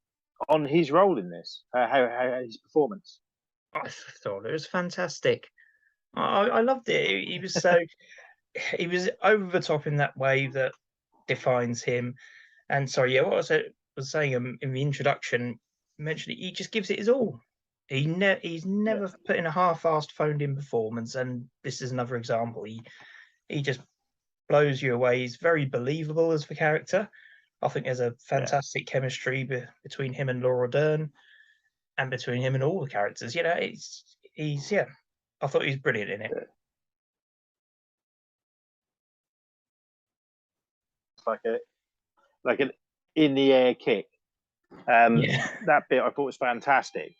on his role in this? How his performance? I thought it was fantastic. I loved it. He was so he was over the top in that way that defines him. And sorry, yeah, what I was saying in the introduction, mentioned he just gives it his all. He's never put in a half-assed, phoned-in performance, and this is another example. He just blows you away. He's very believable as the character. I think there's a fantastic chemistry between him and Laura Dern, and between him and all the characters. You know, he's I thought he was brilliant in it. Like an in the air kick. That bit I thought was fantastic.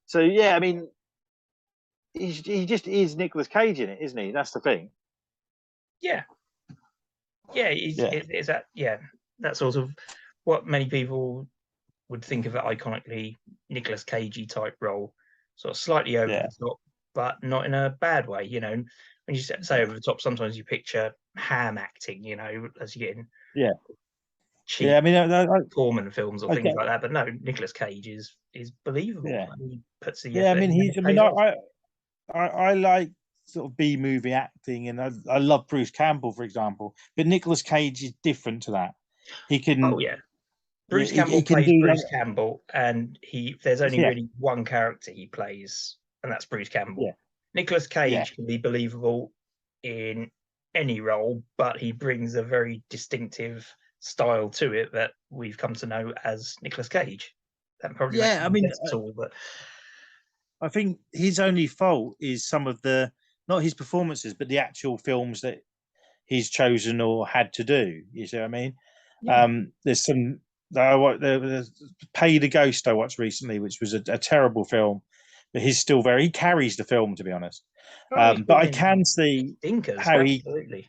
So yeah, I mean, he just is Nicolas Cage in it, isn't he? That's the thing. Yeah, it's that sort of what many people would think of it iconically Nicolas Cagey type role, sort of slightly over the top, but not in a bad way. You know, when you say over the top, sometimes you picture ham acting. You know, as you get in cheap I mean, Corman films or things like that. But no, Nicolas Cage is believable. Yeah, He puts the I mean, I like sort of B movie acting, and I love Bruce Campbell, for example. But Nicolas Cage is different to that. He can. Oh yeah. Bruce Campbell plays Bruce Campbell, and there's only really one character he plays, and that's Bruce Campbell. Yeah. Nicolas Cage can be believable in any role, but he brings a very distinctive style to it that we've come to know as Nicolas Cage. That probably makes him the best tool, but I think his only fault is some of not his performances, but the actual films that he's chosen or had to do. You see what I mean? Yeah. There's some. There's Pay the Ghost I watched recently, which was a terrible film, but he carries the film, to be honest. But I can see how absolutely.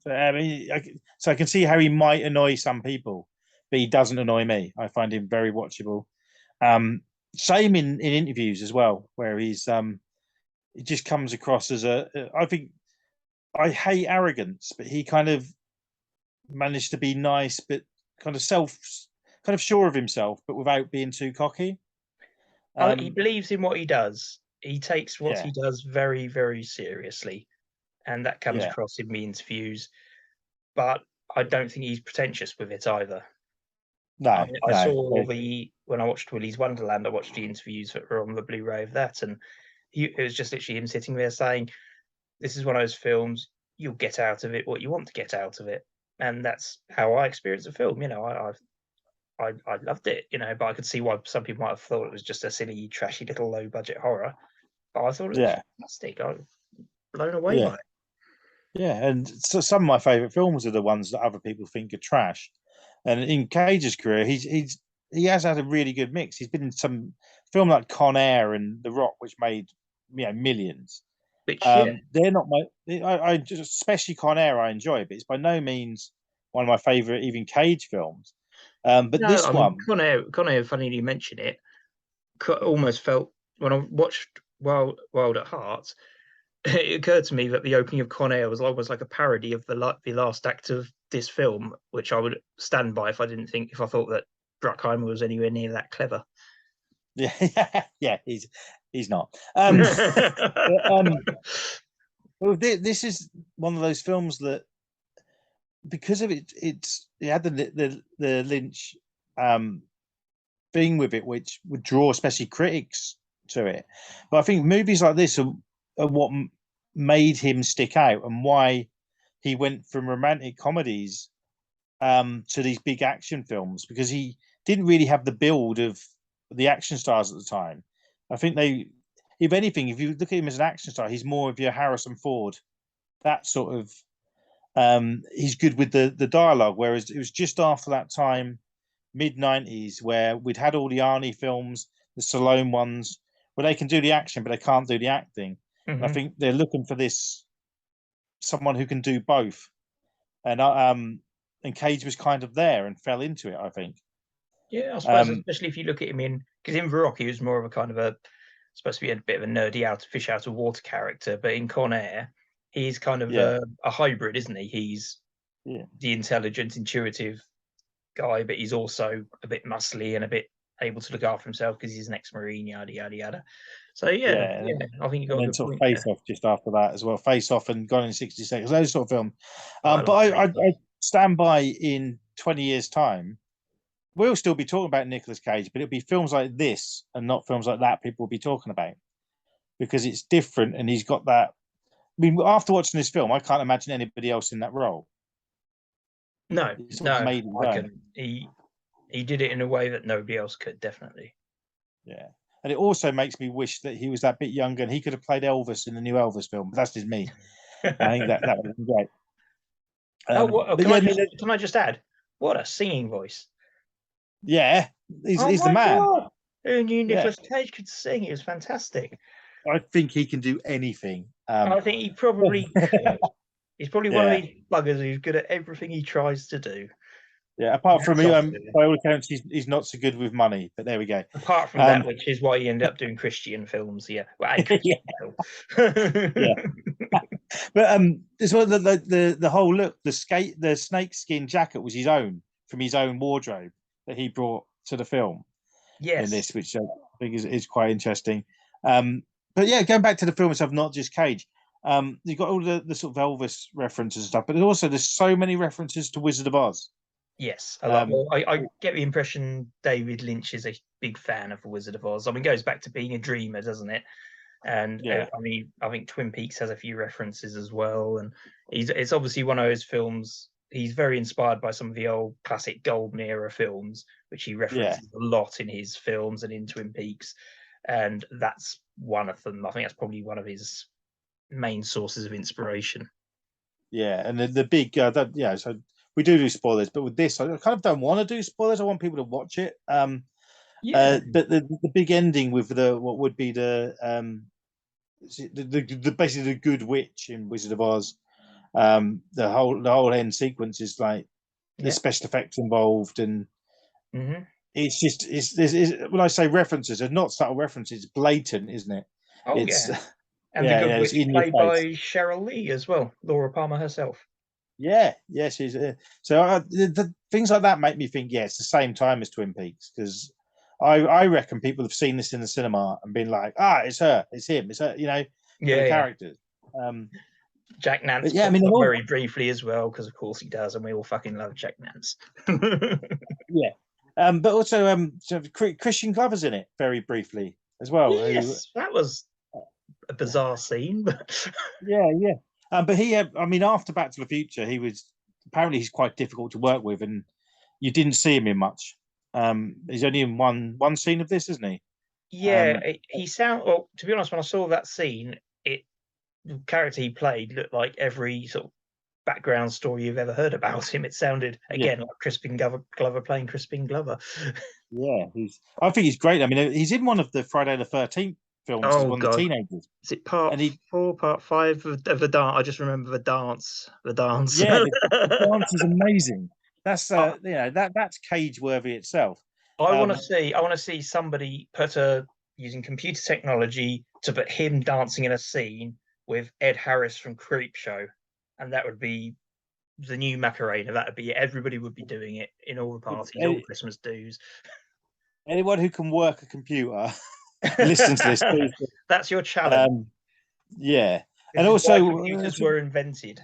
I mean, so I can see how he might annoy some people, but he doesn't annoy me. I find him very watchable. Same in interviews as well, where he just comes across as I think I hate arrogance, but he kind of managed to be nice, but kind of sure of himself, but without being too cocky. He believes in what he does. He takes what he does very, very seriously, and that comes across in the interviews. But I don't think he's pretentious with it either. No, I saw when I watched Willy's Wonderland, I watched the interviews that were on the Blu-ray of that, and it was just literally him sitting there saying, "This is one of those films you'll get out of it what you want to get out of it," and that's how I experienced the film. You know, I loved it. You know, but I could see why some people might have thought it was just a silly, trashy little low-budget horror. But I thought it was fantastic. I was blown away by it. Yeah, and so some of my favourite films are the ones that other people think are trash. And in Cage's career, he has had a really good mix. He's been in some film like Con Air and The Rock, which made millions. Which they're not I just, especially Con Air, I enjoy, but it's by no means one of my favourite even Cage films. But no, this one, Con Air, funny you mention it, almost felt when I watched Wild at Heart. It occurred to me that the opening of Con Air was almost like a parody of the last act of this film, which I would stand by if I thought that Bruckheimer was anywhere near that clever. Yeah, he's not. Well, this is one of those films that, because of it had the Lynch thing with it, which would draw especially critics to it. But I think movies like this are what made him stick out and why he went from romantic comedies to these big action films, because he didn't really have the build of the action stars at the time. I think they, if anything, if you look at him as an action star, he's more of your Harrison Ford, that sort of. He's good with the dialogue, whereas it was just after that time, mid-90s, where we'd had all the Arnie films, the Stallone ones, where they can do the action, but they can't do the acting. And I think they're looking for this someone who can do both. And Cage was kind of there and fell into it, I think. Yeah, I suppose, especially if you look at him because in The Rock, he was more of a kind of supposed to be a bit of a nerdy fish out of water character, but in Con Air, he's kind of a hybrid, isn't he? He's the intelligent, intuitive guy, but he's also a bit muscly and a bit able to look after himself because he's an ex-Marine, yada yada yada. So I think you got a good sort point of Face Off just after that as well. Face Off and Gone in 60 Seconds, those sort of films. But I stand by, in 20 years' time, we'll still be talking about Nicolas Cage, but it'll be films like this and not films like that people will be talking about, because it's different and he's got that. I mean, after watching this film, I can't imagine anybody else in that role. No. He did it in a way that nobody else could, definitely. Yeah. And it also makes me wish that he was that bit younger and he could have played Elvis in the new Elvis film. But that's just me. I think that would have been great. Can I just add, what a singing voice. Yeah, he's the man. God. Who knew Nicolas Cage could sing? It was fantastic. I think he can do anything. I think he probably could. He's probably one of these buggers who's good at everything he tries to do. Yeah, apart from by all accounts, he's not so good with money. But there we go. Apart from that, which is why he ended up doing Christian films. Yeah, well, a Christian film. But as well, the whole look, the snake skin jacket was his own, from his own wardrobe that he brought to the film. Yes, in this, which I think is quite interesting. But yeah, going back to the film itself, not just Cage. You've got all the sort of Elvis references and stuff, but also there's so many references to Wizard of Oz. Yes, I get the impression David Lynch is a big fan of The Wizard of Oz. I mean, it goes back to being a dreamer, doesn't it? And I mean, I think Twin Peaks has a few references as well. And it's obviously one of those films. He's very inspired by some of the old classic Golden Era films, which he references a lot in his films and in Twin Peaks. And that's one of them. I think that's probably one of his main sources of inspiration. Yeah, and the big so we do spoilers, but with this, I kind of don't want to do spoilers. I want people to watch it. But the big ending with what would be the basically the good witch in Wizard of Oz. The whole end sequence is like the special effects involved, and it's just when I say references, they're not subtle references, it's blatant, isn't it? And the good witch played by Cheryl Lee as well, Laura Palmer herself. She's so the things like that make me think it's the same time as Twin Peaks, because I reckon people have seen this in the cinema and been like, it's her, it's him, it's her, the characters. Jack Nance, very briefly as well, because of course he does, and we all fucking love Jack Nance. But also Christian Glover's in it very briefly as well. Yes, that was a bizarre scene, but but he, after Back to the Future, he's quite difficult to work with, and you didn't see him in much. He's only in one scene of this, isn't he? To be honest, when I saw that scene, the character he played looked like every sort of background story you've ever heard about him. It sounded like Crispin Glover playing Crispin Glover. I think he's great. I mean, he's in one of the Friday the 13th films as one of the teenagers. Is it part 4, part 5 of the dance? I just remember the dance. Yeah, the dance is amazing. That's that's Cage worthy itself. I want to see somebody using computer technology to put him dancing in a scene with Ed Harris from Creepshow, and that would be the new Macarena. That would be it. Everybody would be doing it in all the parties, all Christmas dues. Anyone who can work a computer listen to this, please. That's your challenge. And also computers were invented.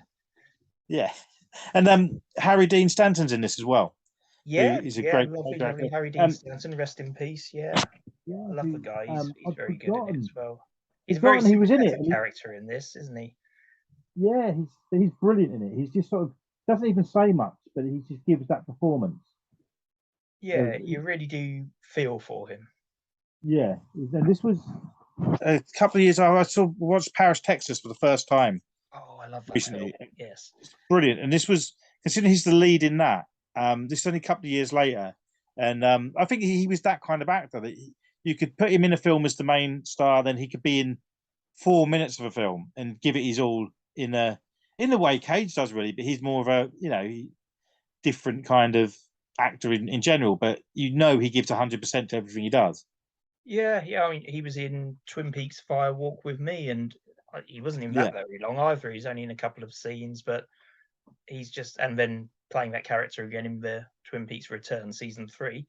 And Harry Dean Stanton's in this as well. He's a great lovely Harry Dean Stanton, rest in peace. I love the guy. He's very good at it as well. He was in it. Character in this, isn't he? Yeah, he's brilliant in it. He's just sort of doesn't even say much, but he just gives that performance. Yeah, you really do feel for him. Yeah, and this was a couple of years. I watched Paris, Texas for the first time Oh, I love that recently. film. Yes. It's brilliant, and this was considering he's the lead in that. This is only a couple of years later, and I think he was that kind of actor that you could put him in a film as the main star, then he could be in 4 minutes of a film and give it his all in the way Cage does really, but he's more of a different kind of actor in general. But he gives 100% to everything he does. Yeah, yeah. I mean, he was in Twin Peaks Fire Walk with Me, and he wasn't even Yeah. that very long either. He's only in a couple of scenes, but he's just, and then playing that character again in the Twin Peaks Return season 3.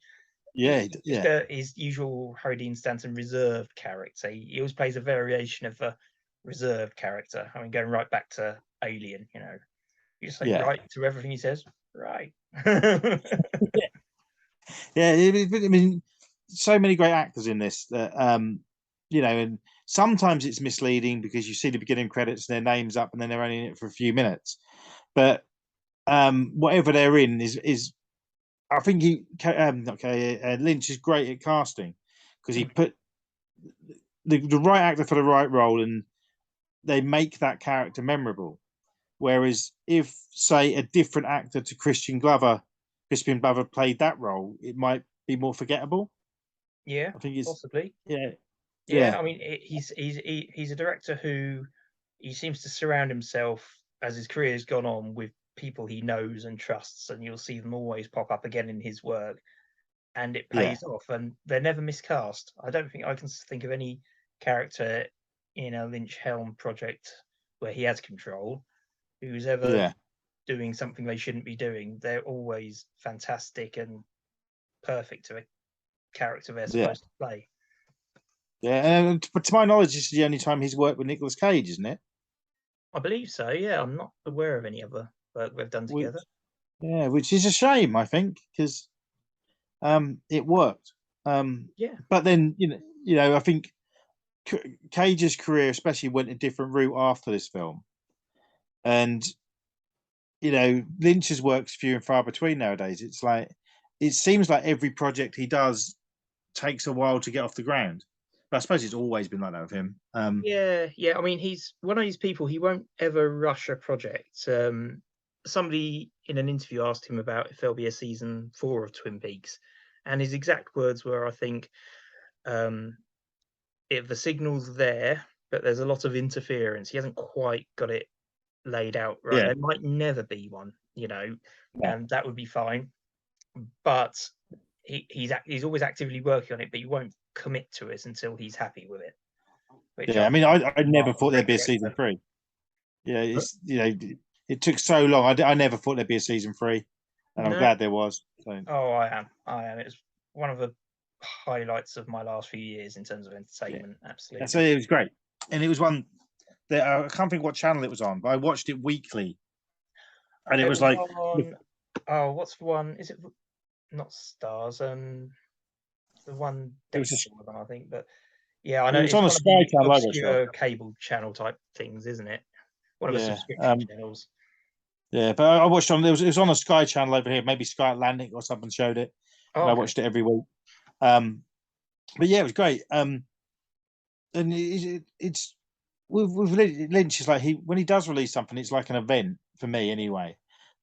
Yeah, Just his usual Harry Dean Stanton reserved character. He always plays a variation of a reserved character. I mean, going right back to Alien, you just say right to everything he says. Right. Yeah, I mean, so many great actors in this that and sometimes it's misleading because you see the beginning credits and their names up and then they're only in it for a few minutes. But whatever they're in is I think Lynch is great at casting because he put the right actor for the right role and they make that character memorable. Whereas if, say, a different actor to Crispin Glover played that role, it might be more forgettable. Yeah, I think it's possibly. Yeah. I mean, he's a director who he seems to surround himself as his career has gone on with people he knows and trusts, and you'll see them always pop up again in his work, and it pays off, and they're never miscast. I don't think I can think of any character in a Lynch helm project where he has control who's ever doing something they shouldn't be doing. They're always fantastic and perfect to a character they're supposed to play. Yeah, but to my knowledge, this is the only time he's worked with Nicolas Cage, isn't it? I believe so. Yeah, I'm not aware of any other work we've done together. Which is a shame, I think, because it worked. But then I think Cage's career especially went a different route after this film, and Lynch's work's few and far between nowadays. It's like it seems like every project he does takes a while to get off the ground. But I suppose it's always been like that with him. Yeah. I mean, he's one of these people. He won't ever rush a project. Somebody in an interview asked him about if there'll be a season 4 of Twin Peaks, and his exact words were, I think, if the signal's there, but there's a lot of interference, he hasn't quite got it laid out right. There might never be one, and that would be fine. But he's always actively working on it, but you won't commit to it until he's happy with it. I mean, I never thought there'd be a season 3. Yeah, it's it took so long. I never thought there'd be a season 3, and I'm glad there was. So. Oh, I am. It's one of the highlights of my last few years in terms of entertainment. Absolutely. So it was great, and it was one that I can't think what channel it was on, but I watched it weekly, and it was like, what's the one? Is it not Stars? The one it was one, I think, but yeah, I know it's on a Sky channel, obscure cable channel type things, isn't it? One of the subscription channels. Yeah, but I watched it was on a Sky channel over here, maybe Sky Atlantic or something showed it. And I watched it every week. But yeah, it was great. And it's with Lynch is like when he does release something, it's like an event for me anyway.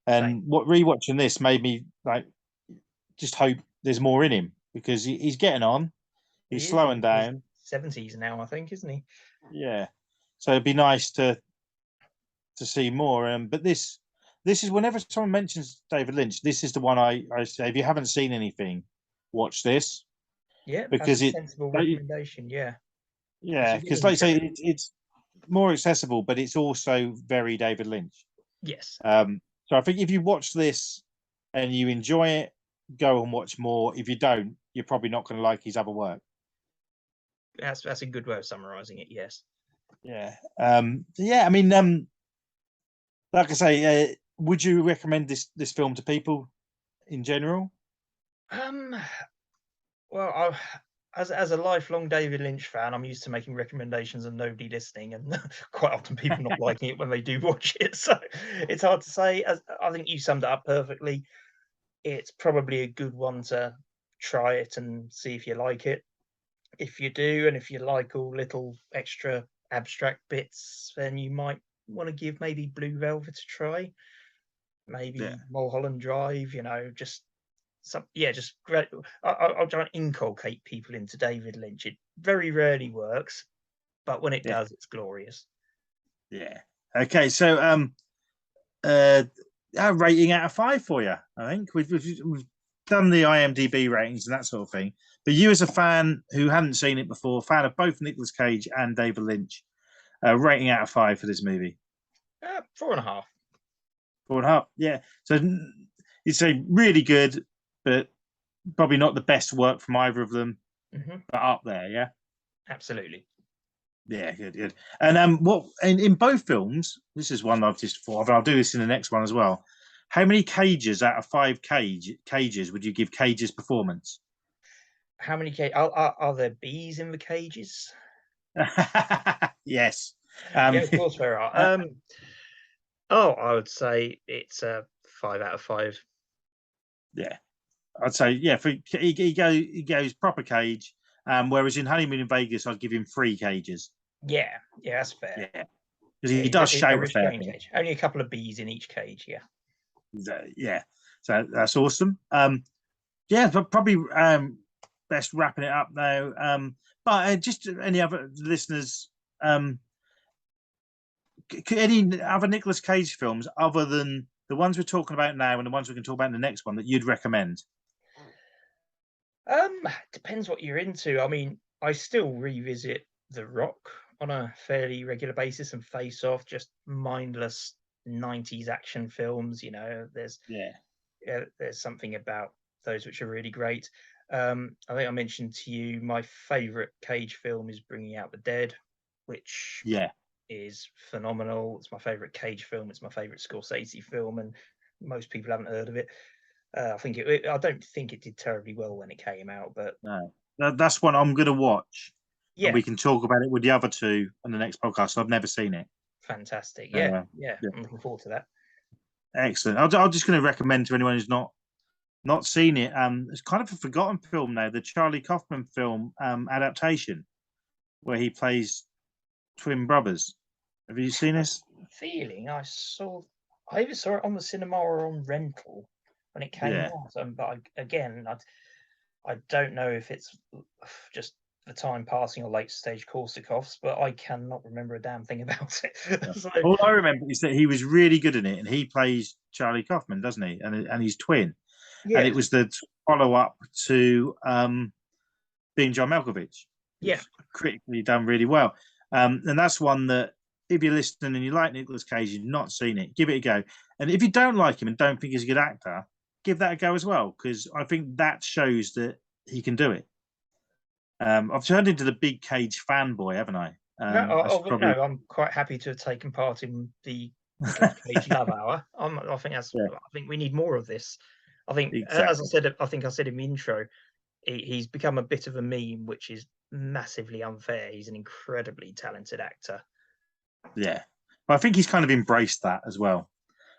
And rewatching this made me like just hope there's more in him because he's getting on. He's slowing down. 70s now, I think, isn't he? Yeah. So it'd be nice to see more. But this is whenever someone mentions David Lynch, this is the one I say if you haven't seen anything, watch this. Yeah, because that's a sensible recommendation. Yeah, because like you say, it's more accessible, but it's also very David Lynch. Yes. So I think if you watch this and you enjoy it, go and watch more. If you don't, you're probably not going to like his other work. That's a good way of summarizing it. Yes. Yeah. I mean, like I say, would you recommend this film to people in general? Well, as a lifelong David Lynch fan, I'm used to making recommendations and nobody listening, and quite often people not liking it when they do watch it. So it's hard to say. As I think you summed it up perfectly. It's probably a good one to try it and see if you like it. If you do, and if you like all little extra abstract bits, then you might want to give maybe Blue Velvet a try. Maybe Mulholland Drive. Just just great. I'll try and inculcate people into David Lynch. It very rarely works, but when it does, it's glorious. Yeah. Okay. So, a rating out of 5 for you. I think we've done the IMDb ratings and that sort of thing. But you, as a fan who hadn't seen it before, fan of both Nicolas Cage and David Lynch, rating out of 5 for this movie. 4.5. 4.5. Yeah. So you'd say really good, but probably not the best work from either of them, but up there. Yeah. Absolutely. Yeah, good. And what in both films, this is one I've just thought of, and I'll do this in the next one as well. How many cages out of 5 cages would you give Cage's performance? How many are there bees in the cages? Yes. Yeah, of course there are. I would say it's a 5 out of 5. Yeah, I'd say he goes proper Cage. Whereas in Honeymoon in Vegas, I'd give him 3 cages. Yeah, that's fair. Yeah, because he does shout a fair bit. Cage. Only a couple of bees in each cage. Yeah. Yeah, so that's awesome. But probably best wrapping it up now. But just any other listeners, any other Nicolas Cage films other than the ones we're talking about now and the ones we can talk about in the next one that you'd recommend? Depends what you're into. I mean, I still revisit The Rock on a fairly regular basis and Face Off, just mindless 90s action films. There's something about those which are really great. I think I mentioned to you my favorite Cage film is Bringing Out the Dead, which is phenomenal. It's my favorite Cage film. It's my favorite Scorsese film, and most people haven't heard of it. I don't think it did terribly well when it came out, but no, that's one I'm going to watch. Yeah, and we can talk about it with the other 2 on the next podcast. I've never seen it. Fantastic. Yeah. I'm looking forward to that. Excellent. I'm just going to recommend to anyone who's not seen it. It's kind of a forgotten film now. The Charlie Kaufman film adaptation, where he plays twin brothers. Have you seen this? Feeling I either saw it on the cinema or on rental when it came out. But I don't know if it's just the time passing or late stage Korsakoffs, but I cannot remember a damn thing about it. All I remember is that he was really good in it, and he plays Charlie Kaufman, doesn't he? And he's twin. Yeah. And it was the follow-up to Being John Malkovich. Yeah. Critically done really well. And that's one that, if you're listening and you like Nicolas Cage, you've not seen it, give it a go. And if you don't like him and don't think he's a good actor, give that a go as well, because I think that shows that he can do it. I've turned into the big Cage fanboy, haven't I? No, I'm quite happy to have taken part in the Cage Love Hour. I think we need more of this. I think, as I said, I said in the intro, he's become a bit of a meme, which is massively unfair. He's an incredibly talented actor. Yeah, but I think he's kind of embraced that as well.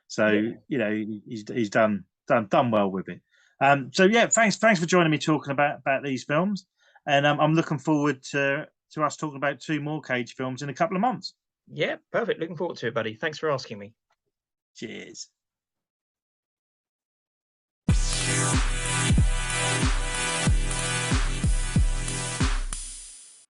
So he's done well with it. Thanks for joining me talking about these films, and I'm looking forward to us talking about 2 more Cage films in a couple of months. Yeah, perfect. Looking forward to it, buddy. Thanks for asking me. Cheers.